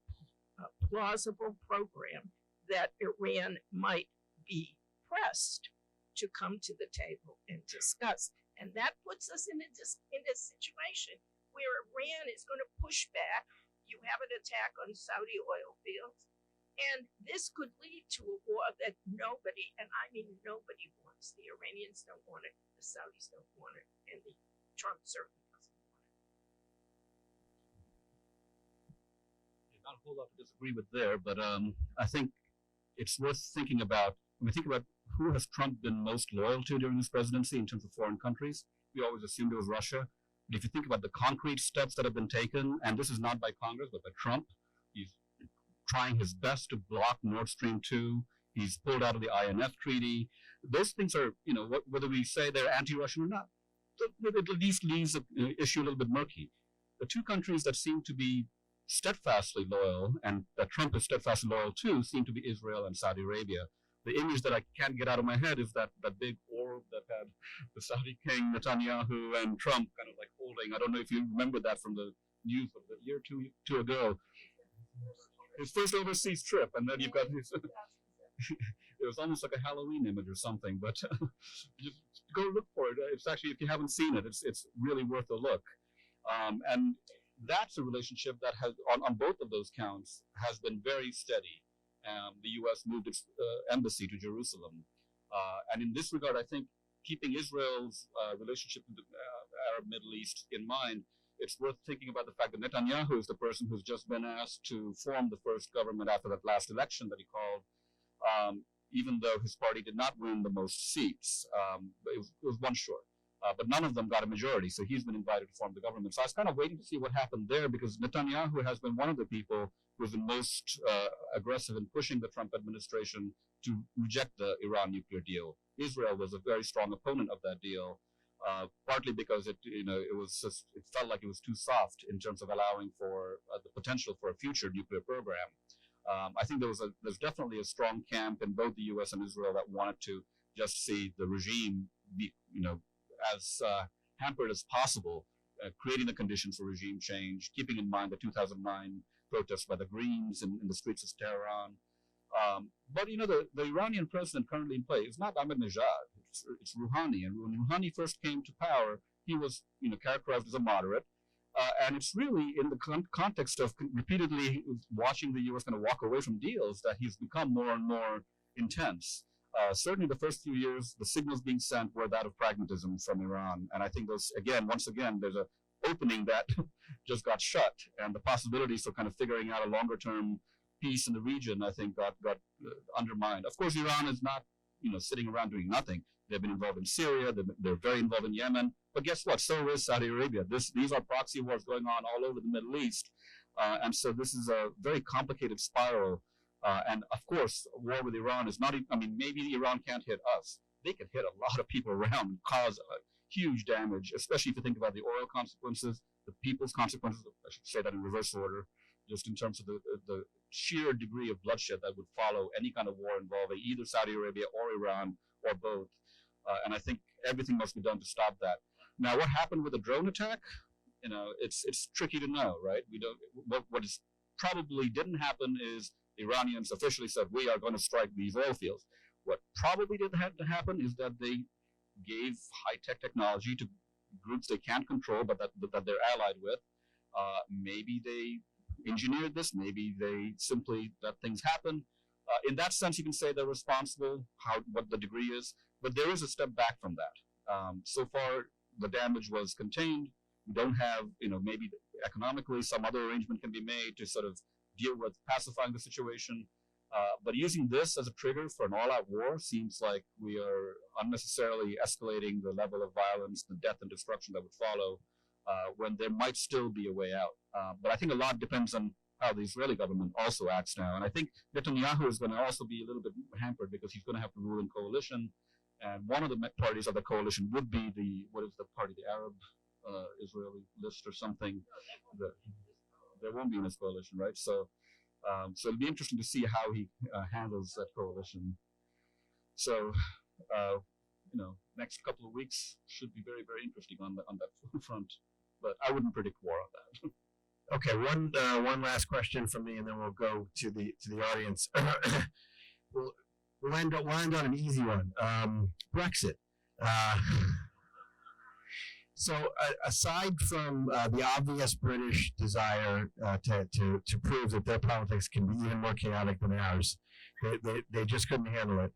plausible program that Iran might be pressed to come to the table and discuss. And that puts us in a situation where Iran is going to push back. You have an attack on Saudi oil fields, and this could lead to a war that nobody, and I mean nobody, wants. The Iranians don't want it, the Saudis don't want it, and the Trump certainly doesn't want it. Not a whole lot to disagree with there, but I think it's worth thinking about. When we think about who has Trump been most loyal to during his presidency in terms of foreign countries, we always assumed it was Russia. But if you think about the concrete steps that have been taken, and this is not by Congress, but by Trump, he's trying his best to block Nord Stream 2. He's pulled out of the INF treaty. Those things are, whether we say they're anti-Russian or not, it at least leaves the issue a little bit murky. The two countries that seem to be steadfastly loyal, and that Trump is steadfastly loyal to, seem to be Israel and Saudi Arabia. The image that I can't get out of my head is that big orb that had the Saudi king Netanyahu and Trump kind of like holding. I don't know if you remember that from the news of the year two ago. His first overseas trip, and then you've got his it was almost like a Halloween image or something. But just go look for it. It's actually, if you haven't seen it, it's really worth a look. And that's a relationship that has, on both of those counts, has been very steady. The U.S. moved its embassy to Jerusalem. And in this regard, I think keeping Israel's relationship with the Arab Middle East in mind, it's worth thinking about the fact that Netanyahu is the person who's just been asked to form the first government after that last election that he called, even though his party did not win the most seats. It was one short. But none of them got a majority, so he's been invited to form the government. So I was kind of waiting to see what happened there, because Netanyahu has been one of the people who's been most aggressive in pushing the Trump administration to reject the Iran nuclear deal. Israel was a very strong opponent of that deal, partly because it felt like it was too soft in terms of allowing for the potential for a future nuclear program. I think there's definitely a strong camp in both the U.S. and Israel that wanted to just see the regime be, as hampered as possible, creating the conditions for regime change, keeping in mind the 2009 protests by the Greens in the streets of Tehran. But the Iranian president currently in play is not Ahmadinejad, it's Rouhani. And when Rouhani first came to power, he was characterized as a moderate. And it's really in the context of repeatedly watching the U.S. kind of walk away from deals that he's become more and more intense. Certainly the first few years, the signals being sent were that of pragmatism from Iran. And I think once again, there's an opening that just got shut. And the possibilities for kind of figuring out a longer term peace in the region, I think, got undermined. Of course, Iran is not, sitting around doing nothing. They've been involved in Syria. They're very involved in Yemen. But guess what? So is Saudi Arabia. These are proxy wars going on all over the Middle East. And so this is a very complicated spiral. And of course, war with Iran is not even, maybe Iran can't hit us. They can hit a lot of people around and cause huge damage, especially if you think about the oil consequences, the people's consequences. I should say that in reverse order, just in terms of the sheer degree of bloodshed that would follow any kind of war involving either Saudi Arabia or Iran or both. And I think everything must be done to stop that. Now, what happened with the drone attack? It's tricky to know, right? We don't. What is probably didn't happen is the Iranians officially said, we are going to strike these oil fields. What probably did have to happen is that they gave high-tech technology to groups they can't control, but that they're allied with. Maybe they engineered this. Maybe they simply let things happen. In that sense, you can say they're responsible, what the degree is, but there is a step back from that. So far, the damage was contained. We don't have, maybe economically some other arrangement can be made to sort of deal with pacifying the situation. But using this as a trigger for an all-out war seems like we are unnecessarily escalating the level of violence, the death and destruction that would follow, when there might still be a way out. But I think a lot depends on how the Israeli government also acts now. And I think Netanyahu is going to also be a little bit hampered because he's going to have to rule in coalition. And one of the parties of the coalition would be the Arab Israeli list or something. There won't be in his coalition, right? So it'll be interesting to see how he handles that coalition. So, next couple of weeks should be very, very interesting on that front. But I wouldn't predict war on that. Okay, one last question from me, and then we'll go to the audience. We'll end on an easy one. Brexit. So aside from the obvious British desire to prove that their politics can be even more chaotic than ours, they just couldn't handle it.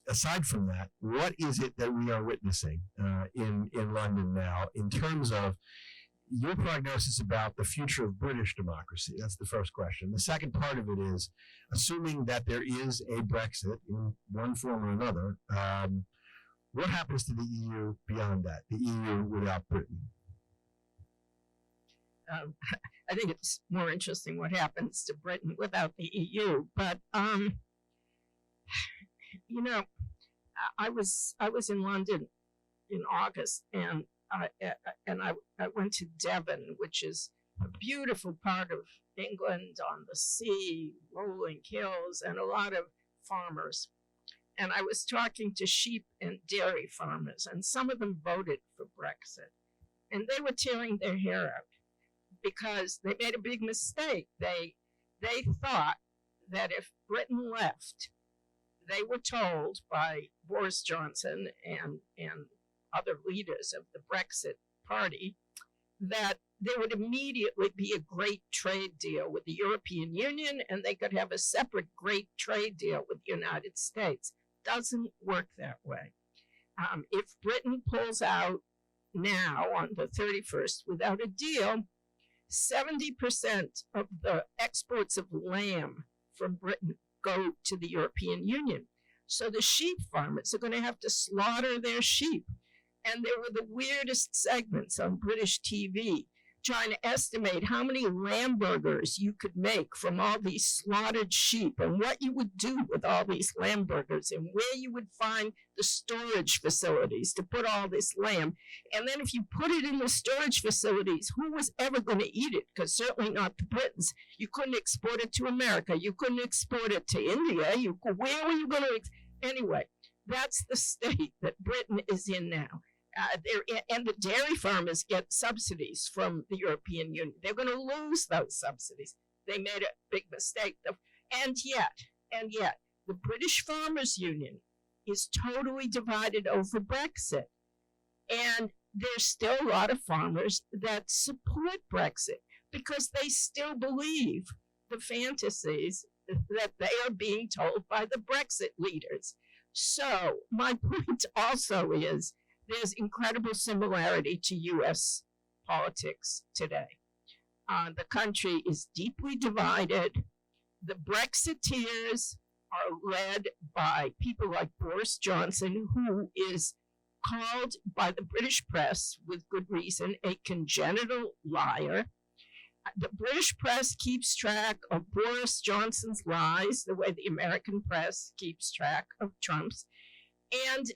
Aside from that, what is it that we are witnessing in London now in terms of your prognosis about the future of British democracy? That's the first question. The second part of it is, assuming that there is a Brexit in one form or another, what happens to the EU beyond that, the EU without Britain? I think it's more interesting what happens to Britain without the EU. But I was in London in August, and I went to Devon, which is a beautiful part of England on the sea, rolling hills, and a lot of farmers. And I was talking to sheep and dairy farmers, and some of them voted for Brexit. And they were tearing their hair out because they made a big mistake. They thought that if Britain left, they were told by Boris Johnson and other leaders of the Brexit party that there would immediately be a great trade deal with the European Union, and they could have a separate great trade deal with the United States. Doesn't work that way. If Britain pulls out now on the 31st without a deal, 70% of the exports of lamb from Britain go to the European Union. So the sheep farmers are going to have to slaughter their sheep. And there were the weirdest segments on British TV trying to estimate how many lamb burgers you could make from all these slaughtered sheep and what you would do with all these lamb burgers and where you would find the storage facilities to put all this lamb. And then if you put it in the storage facilities, who was ever going to eat it? Because certainly not the Britons. You couldn't export it to America. You couldn't export it to India. Where were you going to? Anyway, that's the state that Britain is in now. And the dairy farmers get subsidies from the European Union. They're going to lose those subsidies. They made a big mistake. And yet, the British Farmers Union is totally divided over Brexit. And there's still a lot of farmers that support Brexit because they still believe the fantasies that they are being told by the Brexit leaders. So my point also is there's incredible similarity to U.S. politics today. The country is deeply divided. The Brexiteers are led by people like Boris Johnson, who is called by the British press, with good reason, a congenital liar. The British press keeps track of Boris Johnson's lies the way the American press keeps track of Trump's. And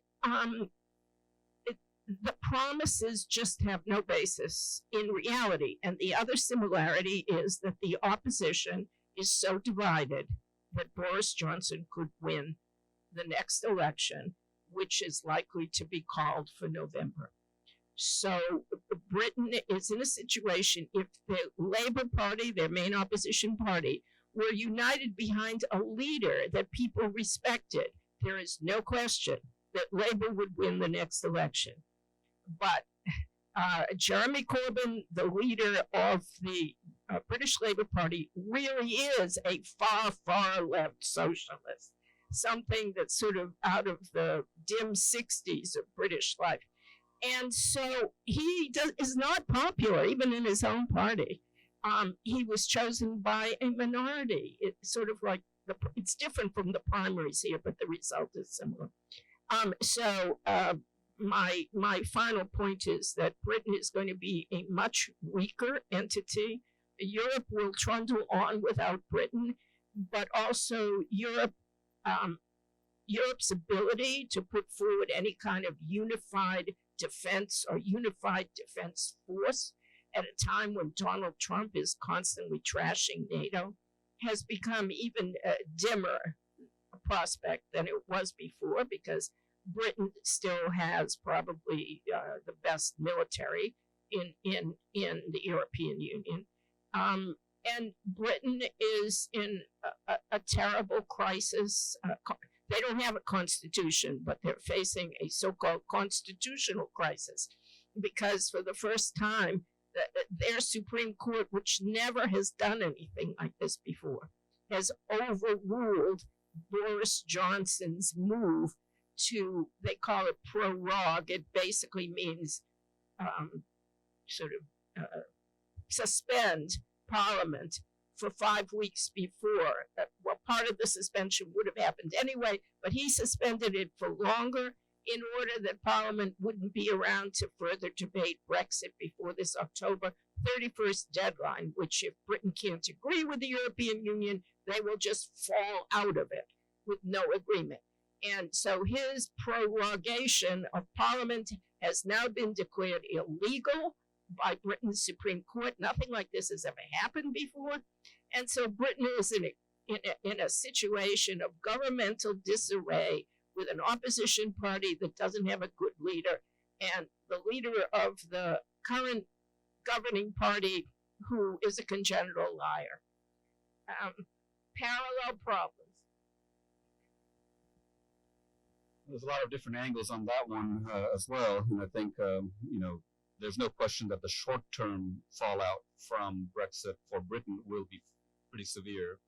the promises just have no basis in reality. And the other similarity is that the opposition is so divided that Boris Johnson could win the next election, which is likely to be called for November. So Britain is in a situation, if the Labour Party, their main opposition party, were united behind a leader that people respected, there is no question that Labour would win the next election. But Jeremy Corbyn, the leader of the British Labour Party, really is a far, far left socialist, something that's sort of out of the dim 60s of British life. And so he is not popular, even in his own party. He was chosen by a minority. It's sort of like, it's different from the primaries here, but the result is similar. My final point is that Britain is going to be a much weaker entity. Europe will trundle on without Britain, but also Europe's ability to put forward any kind of unified defense or unified defense force at a time when Donald Trump is constantly trashing NATO has become even dimmer a prospect than it was before, because Britain still has probably the best military in the European Union. And Britain is in a terrible crisis. They don't have a constitution, but they're facing a so-called constitutional crisis, because for the first time, their Supreme Court, which never has done anything like this before, has overruled Boris Johnson's move to, they call it prorogue. It basically means suspend Parliament for 5 weeks before. Well, part of the suspension would have happened anyway, but he suspended it for longer in order that Parliament wouldn't be around to further debate Brexit before this October 31st deadline, which if Britain can't agree with the European Union, they will just fall out of it with no agreement. And so his prorogation of Parliament has now been declared illegal by Britain's Supreme Court. Nothing like this has ever happened before. And so Britain is in a situation of governmental disarray with an opposition party that doesn't have a good leader, and the leader of the current governing party who is a congenital liar. parallel problems. There's a lot of different angles on that one as well, and I think there's no question that the short-term fallout from Brexit for Britain will be pretty severe,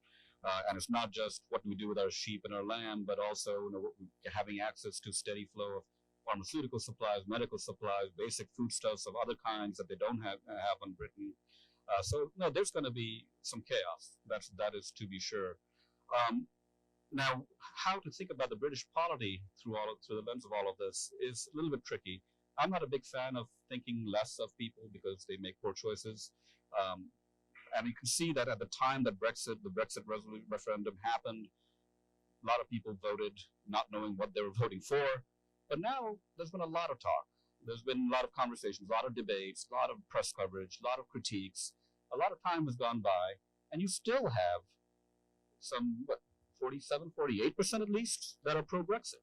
and it's not just what we do with our sheep and our land, but also having access to steady flow of pharmaceutical supplies, medical supplies, basic foodstuffs of other kinds that they don't have in Britain. So no, there's going to be some chaos. That is to be sure. Now, how to think about the British polity through the lens of all of this is a little bit tricky. I'm not a big fan of thinking less of people because they make poor choices. And you can see that at the time that the Brexit referendum happened, a lot of people voted not knowing what they were voting for. But now there's been a lot of talk. There's been a lot of conversations, a lot of debates, a lot of press coverage, a lot of critiques. A lot of time has gone by, and you still have some, 47, 48% at least, that are pro-Brexit.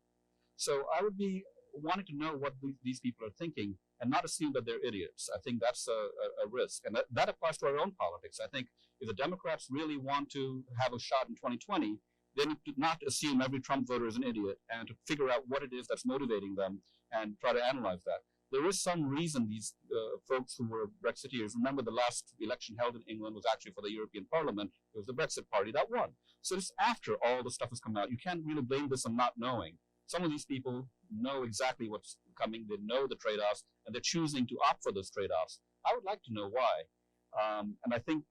So I would be wanting to know what these people are thinking and not assume that they're idiots. I think that's a risk. And that applies to our own politics. I think if the Democrats really want to have a shot in 2020, they need to not assume every Trump voter is an idiot and to figure out what it is that's motivating them and try to analyze that. There is some reason these folks who were Brexiteers, remember the last election held in England was actually for the European Parliament. It was the Brexit party that won. So it's after all the stuff has come out. You can't really blame this on not knowing. Some of these people know exactly what's coming. They know the trade-offs, and they're choosing to opt for those trade-offs. I would like to know why. And I think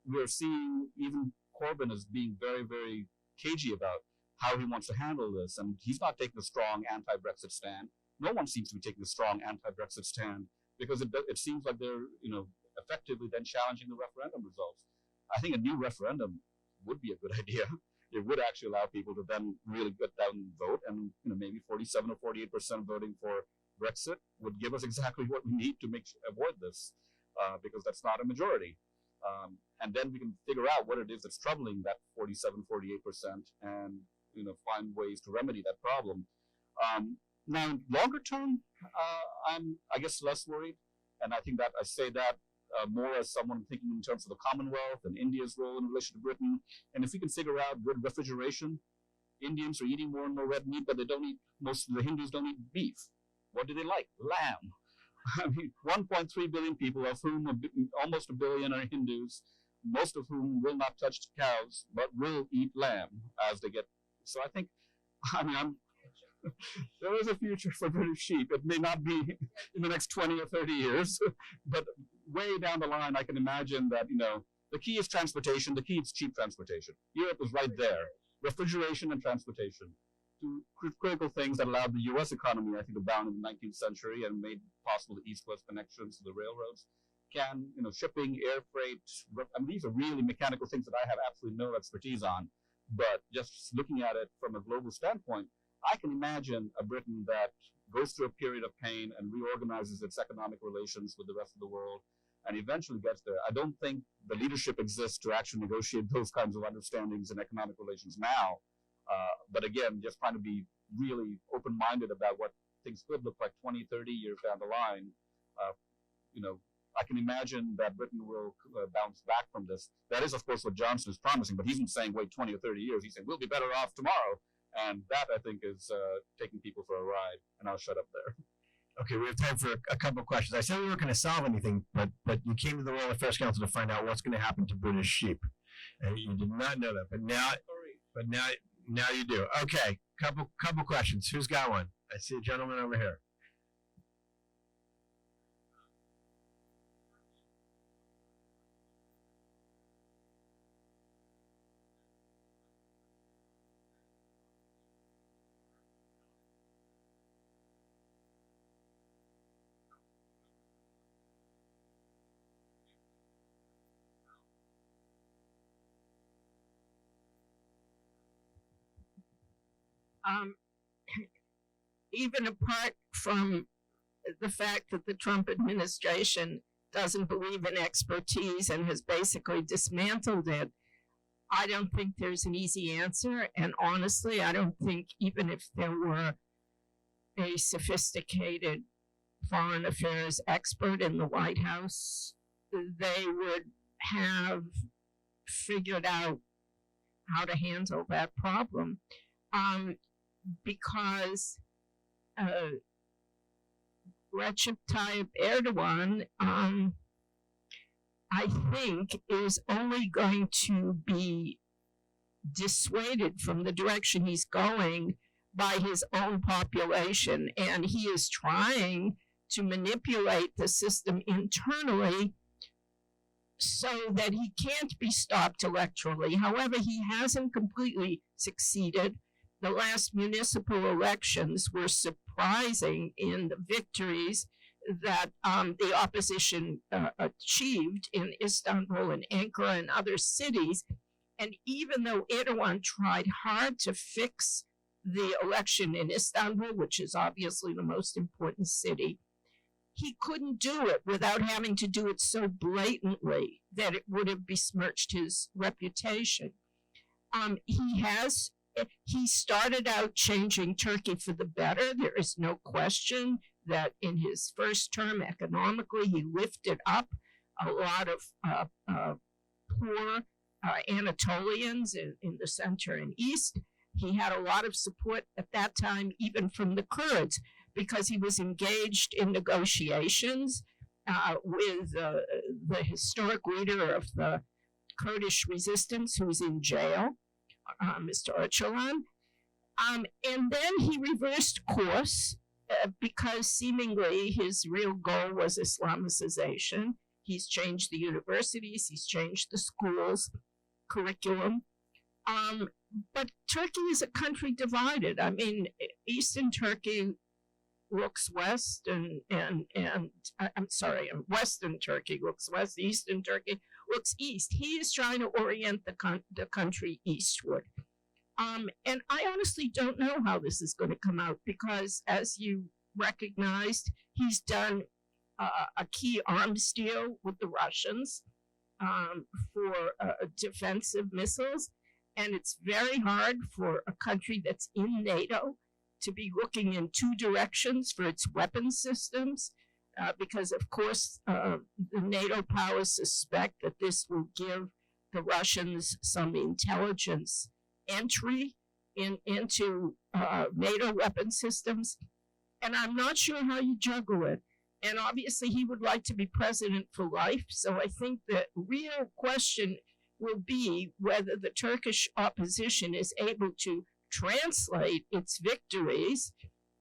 we're seeing even Corbyn as being very, very cagey about how he wants to handle this. And he's not taking a strong anti-Brexit stand. No one seems to be taking a strong anti-Brexit stand because it seems like they're, effectively then challenging the referendum results. I think a new referendum would be a good idea. It would actually allow people to then really get down and vote, and maybe 47 or 48% voting for Brexit would give us exactly what we need to avoid this, because that's not a majority. And then we can figure out what it is that's troubling that 47, 48%, and find ways to remedy that problem. Now, longer term, I'm, I guess, less worried, and I think that I say that more as someone thinking in terms of the Commonwealth and India's role in relation to Britain. And if we can figure out good refrigeration, Indians are eating more and more red meat, but most of the Hindus don't eat beef. What do they like? Lamb. I mean, 1.3 billion people, of whom almost a billion are Hindus, most of whom will not touch cows, but will eat lamb as they get. So I think, there is a future for British sheep. It may not be in the next 20 or 30 years, but way down the line, I can imagine that, the key is transportation. The key is cheap transportation. Europe is right there. Refrigeration and transportation. Two critical things that allowed the U.S. economy, I think, to bound in the 19th century and made possible the east-west connections to the railroads. Shipping, air freight, these are really mechanical things that I have absolutely no expertise on. But just looking at it from a global standpoint, I can imagine a Britain that goes through a period of pain and reorganizes its economic relations with the rest of the world and eventually gets there. I don't think the leadership exists to actually negotiate those kinds of understandings in economic relations now. But again, just trying to be really open-minded about what things could look like 20, 30 years down the line. I can imagine that Britain will bounce back from this. That is, of course, what Johnson is promising, but he's not saying wait 20 or 30 years. He's saying we'll be better off tomorrow. And that, I think, is taking people for a ride. And I'll shut up there. Okay, we have time for a couple of questions. I said we weren't going to solve anything, but you came to the World Affairs Council to find out what's going to happen to British sheep, and you did not know that. But now you do. Okay, couple questions. Who's got one? I see a gentleman over here. Even apart from the fact that the Trump administration doesn't believe in expertise and has basically dismantled it, I don't think there's an easy answer. And honestly, I don't think even if there were a sophisticated foreign affairs expert in the White House, they would have figured out how to handle that problem, because Recep Tayyip Erdogan, I think, is only going to be dissuaded from the direction he's going by his own population, and he is trying to manipulate the system internally so that he can't be stopped electorally. However, he hasn't completely succeeded. The last municipal elections were surprising in the victories that the opposition achieved in Istanbul and Ankara and other cities. And even though Erdogan tried hard to fix the election in Istanbul, which is obviously the most important city, he couldn't do it without having to do it so blatantly that it would have besmirched his reputation. He started out changing Turkey for the better. There is no question that in his first term economically, he lifted up a lot of poor Anatolians in the center and east. He had a lot of support at that time, even from the Kurds, because he was engaged in negotiations with the historic leader of the Kurdish resistance, who's in jail, Mr. Öcalan. And then he reversed course because seemingly his real goal was Islamicization. He's changed the universities, he's changed the schools curriculum. But Turkey is a country divided. I mean, Eastern Turkey looks west, and I'm sorry, Western Turkey looks west, Eastern Turkey looks east. He is trying to orient the country eastward. And I honestly don't know how this is going to come out because, as you recognized, he's done a key arms deal with the Russians for defensive missiles. And it's very hard for a country that's in NATO to be looking in two directions for its weapon systems, because, of course, the NATO powers suspect that this will give the Russians some intelligence entry into NATO weapon systems. And I'm not sure how you juggle it. And obviously, he would like to be president for life. So I think the real question will be whether the Turkish opposition is able to translate its victories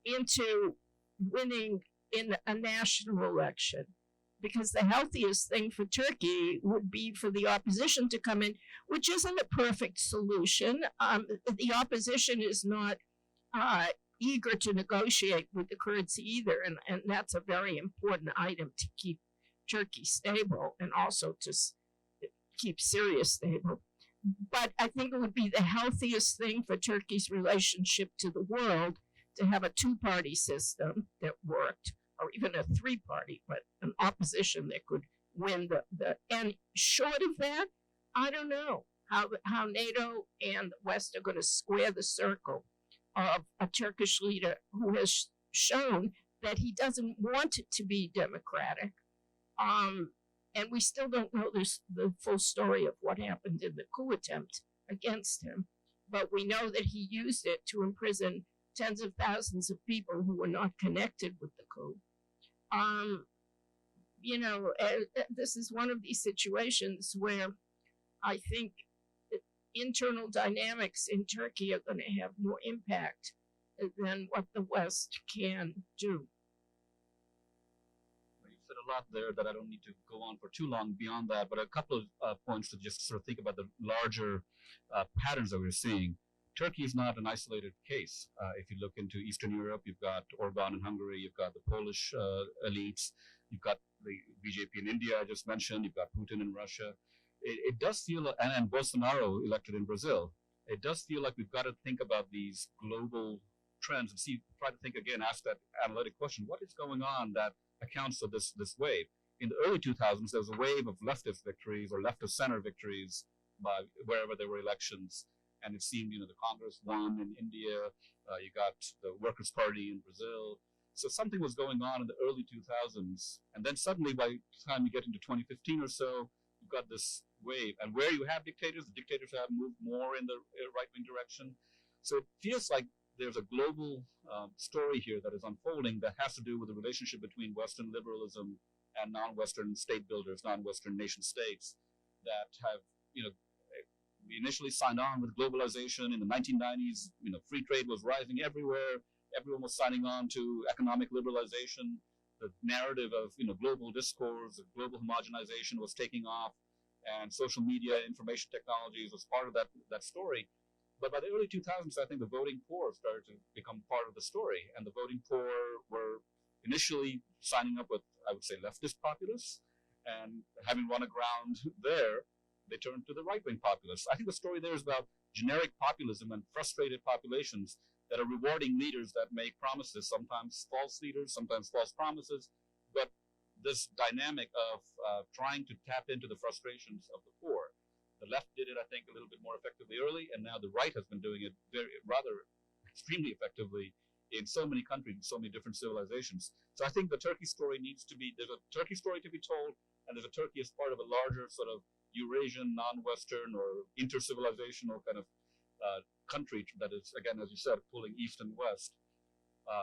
into winning in a national election. Because the healthiest thing for Turkey would be for the opposition to come in, which isn't a perfect solution. The opposition is not eager to negotiate with the Kurds either, and that's a very important item to keep Turkey stable and also to keep Syria stable. But I think it would be the healthiest thing for Turkey's relationship to the world to have a two-party system that worked, or even a three-party, but an opposition that could win the and short of that, I don't know how NATO and the West are going to square the circle of a Turkish leader who has shown that he doesn't want it to be democratic. And we still don't know the full story of what happened in the coup attempt against him. But we know that he used it to imprison tens of thousands of people who were not connected with the coup. This is one of these situations where I think internal dynamics in Turkey are going to have more impact than what the West can do. You said a lot there that I don't need to go on for too long beyond that, but a couple of points to just sort of think about the larger patterns that we're seeing. Turkey is not an isolated case. If you look into Eastern Europe, you've got Orban in Hungary, you've got the Polish elites, you've got the BJP in India, I just mentioned, you've got Putin in Russia. It does feel, and Bolsonaro elected in Brazil, it does feel like we've got to think about these global trends and try to think again, ask that analytic question, what is going on that accounts for this wave? In the early 2000s, there was a wave of leftist victories or left of center victories by wherever there were elections. And it seemed, the Congress won in India, you got the Workers' Party in Brazil. So something was going on in the early 2000s. And then suddenly, by the time you get into 2015 or so, you've got this wave. And where you have dictators, the dictators have moved more in the right-wing direction. So it feels like there's a global story here that is unfolding that has to do with the relationship between Western liberalism and non-Western state builders, non-Western nation states that have, we initially signed on with globalization in the 1990s. Free trade was rising everywhere. Everyone was signing on to economic liberalization. The narrative of, global discourse, of global homogenization was taking off, and social media, information technologies was part of that story. But by the early 2000s, I think the voting poor started to become part of the story, and the voting poor were initially signing up with, I would say, leftist populists, and having run aground there, they turned to the right-wing populists. I think the story there is about generic populism and frustrated populations that are rewarding leaders that make promises, sometimes false leaders, sometimes false promises, but this dynamic of trying to tap into the frustrations of the poor. The left did it, I think, a little bit more effectively early, and now the right has been doing it rather extremely effectively in so many countries, in so many different civilizations. So I think the Turkey story there's a Turkey story to be told, and there's a Turkey as part of a larger sort of Eurasian, non-Western, or inter-civilizational kind of country that is, again, as you said, pulling east and west.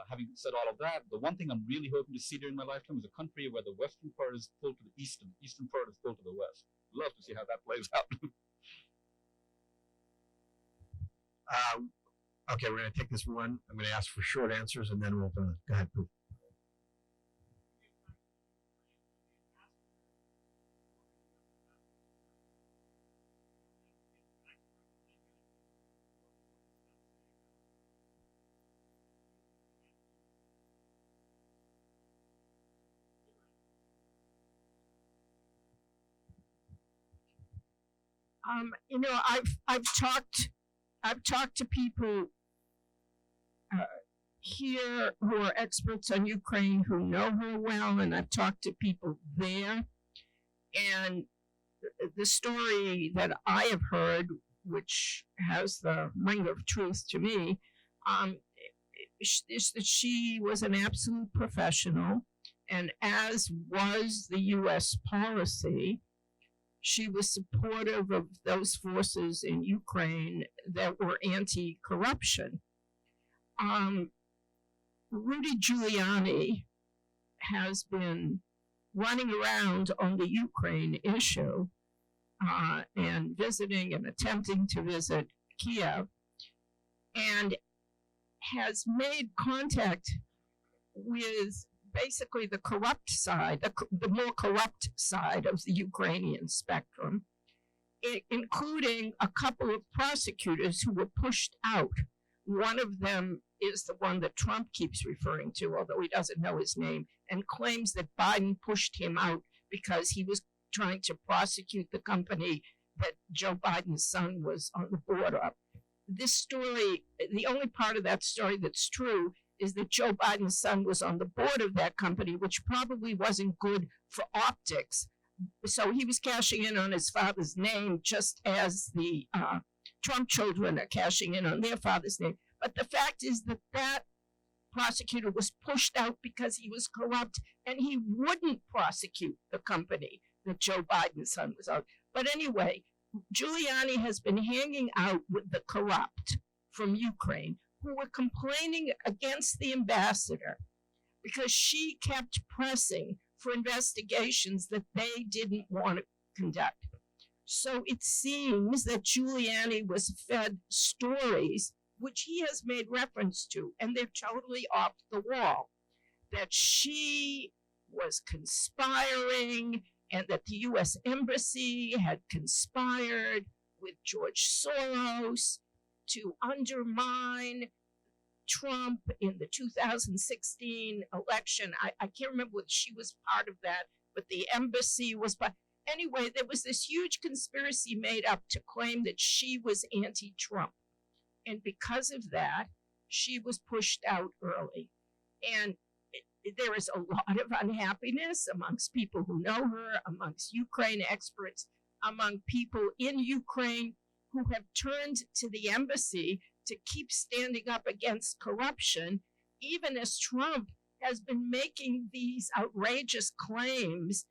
Having said all of that, the one thing I'm really hoping to see during my lifetime is a country where the western part is pulled to the east and the eastern part is pulled to the west. Love to see how that plays out. Okay, we're going to take this one. I'm going to ask for short answers, and then we'll go ahead, Pooh. I've talked to people here who are experts on Ukraine who know her well, and I've talked to people there. And the story that I have heard, which has the ring of truth to me, is that she was an absolute professional, and as was the U.S. policy, she was supportive of those forces in Ukraine that were anti-corruption. Rudy Giuliani has been running around on the Ukraine issue and visiting and attempting to visit Kiev, and has made contact with basically the corrupt side, the more corrupt side of the Ukrainian spectrum, including a couple of prosecutors who were pushed out. One of them is the one that Trump keeps referring to, although he doesn't know his name, and claims that Biden pushed him out because he was trying to prosecute the company that Joe Biden's son was on the board of. This story, the only part of that story that's true is that Joe Biden's son was on the board of that company, which probably wasn't good for optics. So he was cashing in on his father's name, just as the Trump children are cashing in on their father's name. But the fact is that that prosecutor was pushed out because he was corrupt, and he wouldn't prosecute the company that Joe Biden's son was on. But anyway, Giuliani has been hanging out with the corrupt from Ukraine, who were complaining against the ambassador because she kept pressing for investigations that they didn't want to conduct. So it seems that Giuliani was fed stories, which he has made reference to, and they're totally off the wall, that she was conspiring and that the U.S. Embassy had conspired with George Soros to undermine Trump in the 2016 election. I can't remember whether she was part of that, but the embassy was part. Anyway, there was this huge conspiracy made up to claim that she was anti-Trump. And because of that, she was pushed out early. And there is a lot of unhappiness amongst people who know her, amongst Ukraine experts, among people in Ukraine who have turned to the embassy to keep standing up against corruption, even as Trump has been making these outrageous claims,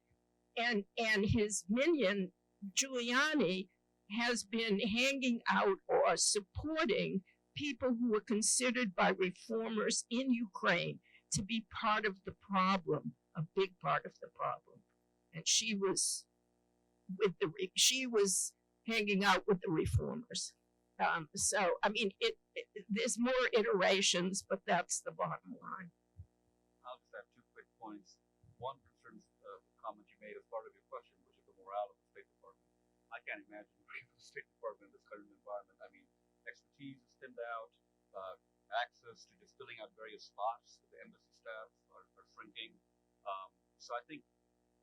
and his minion Giuliani has been hanging out or supporting people who were considered by reformers in Ukraine to be part of the problem, a big part of the problem. And she was hanging out with the reformers. So I mean, there's more iterations, but that's the bottom line. I'll just have two quick points. One concerns the comment you made as part of your question, which is the morale of the State Department. I can't imagine the State Department in this current environment. I mean, expertise is thinned out, access to just filling out various spots, the embassy staff are shrinking. So I think,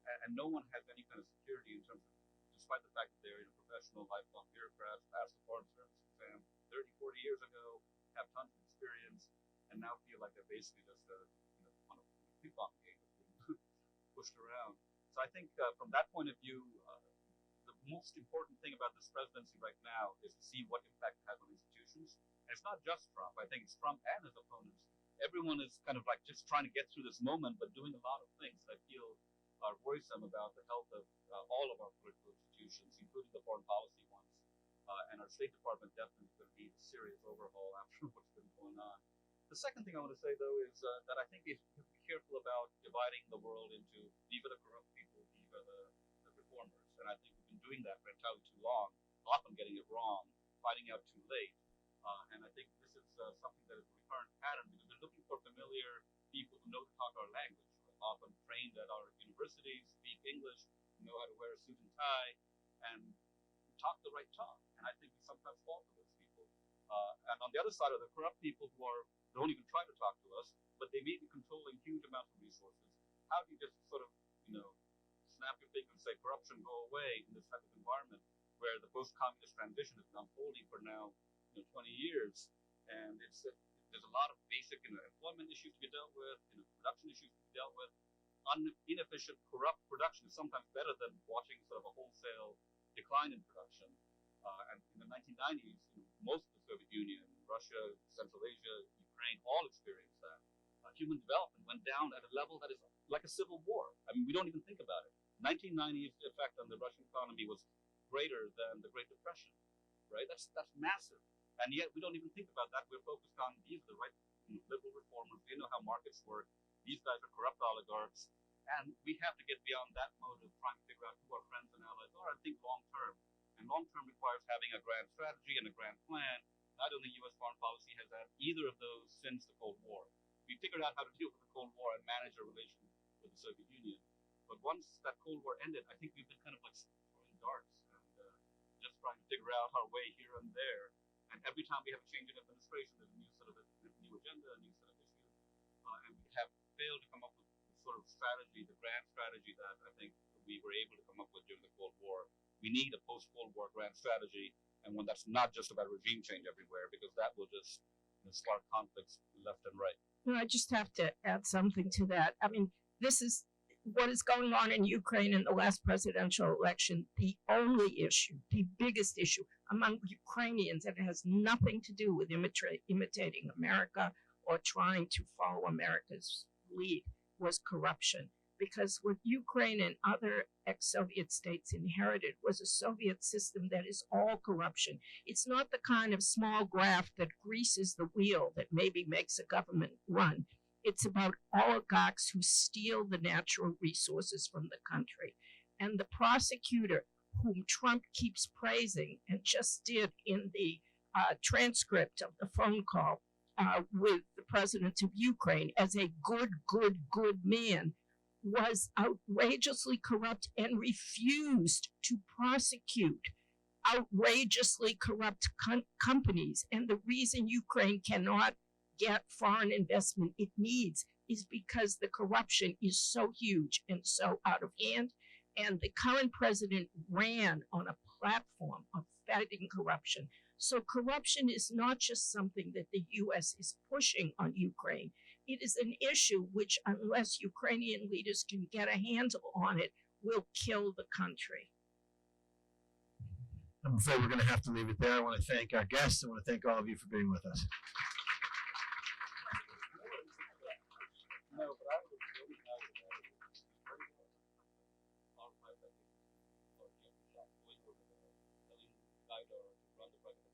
and no one has any kind of security in terms of, despite the fact that they're professional, lifelong bureaucrats, passed the foreign service exam 30, 40 years ago, have tons of experience, and now feel like they're basically just on a ping-pong game being pushed around. So I think from that point of view, the most important thing about this presidency right now is to see what impact it has on institutions. And it's not just Trump. I think it's Trump and his opponents. Everyone is kind of like just trying to get through this moment, but doing a lot of things that I feel are worrisome about the health of all of our political institutions, including the foreign policy ones. And our State Department definitely is going to need a serious overhaul after what's been going on. The second thing I want to say, though, is that I think we have to be careful about dividing the world into viva the corrupt people, viva the reformers. And I think we've been doing that for entirely too long, often getting it wrong, finding out too late. And I think this is something that is a recurrent pattern because we're looking for familiar people who know to talk our language, often trained at our universities, speak English, know how to wear a suit and tie, and talk the right talk. And I think we sometimes fall for those people. And on the other side are the corrupt people who don't even try to talk to us, but they may be controlling huge amounts of resources. How do you just sort of, snap your finger and say corruption go away in this type of environment where the post-communist transition has been unfolding for now 20 years, and there's a lot of basic employment issues to be dealt with, production issues to be dealt with. Inefficient, corrupt production is sometimes better than watching sort of a wholesale decline in production. And in the 1990s, most of the Soviet Union, Russia, Central Asia, Ukraine, all experienced that. Human development went down at a level that is like a civil war. I mean, we don't even think about it. 1990's effect on the Russian economy was greater than the Great Depression, right? That's massive. And yet we don't even think about that. We're focused on these are the right liberal reformers. They know how markets work. These guys are corrupt oligarchs. And we have to get beyond that mode of trying to figure out who our friends and allies are and think long term. And long term requires having a grand strategy and a grand plan. I don't think U.S. foreign policy has had either of those since the Cold War. We figured out how to deal with the Cold War and manage our relation with the Soviet Union. But once that Cold War ended, I think we've been kind of like throwing darts and just trying to figure out our way here and there. And every time we have a change in administration, there's a new sort of a new agenda, a new set of issues. And we have failed to come up with the sort of strategy, the grand strategy that I think we were able to come up with during the Cold War. We need a post-Cold War grand strategy, and one that's not just about regime change everywhere, because that will just spark conflicts left and right. I just have to add something to that. I mean, this is what is going on in Ukraine in the last presidential election. The only issue, the biggest issue among Ukrainians, and it has nothing to do with imitating America or trying to follow America's lead, was corruption. Because what Ukraine and other ex-Soviet states inherited was a Soviet system that is all corruption. It's not the kind of small graft that greases the wheel that maybe makes a government run. It's about oligarchs who steal the natural resources from the country. And the prosecutor, whom Trump keeps praising and just did in the transcript of the phone call with the president of Ukraine as a good man, was outrageously corrupt and refused to prosecute outrageously corrupt companies. And the reason Ukraine cannot get foreign investment it needs is because the corruption is so huge and so out of hand. And the current president ran on a platform of fighting corruption. So corruption is not just something that the U.S. is pushing on Ukraine. It is an issue which, unless Ukrainian leaders can get a handle on it, will kill the country. I'm afraid we're going to have to leave it there. I want to thank our guests. I want to thank all of you for being with us. No, but I would really telling guide or to run the project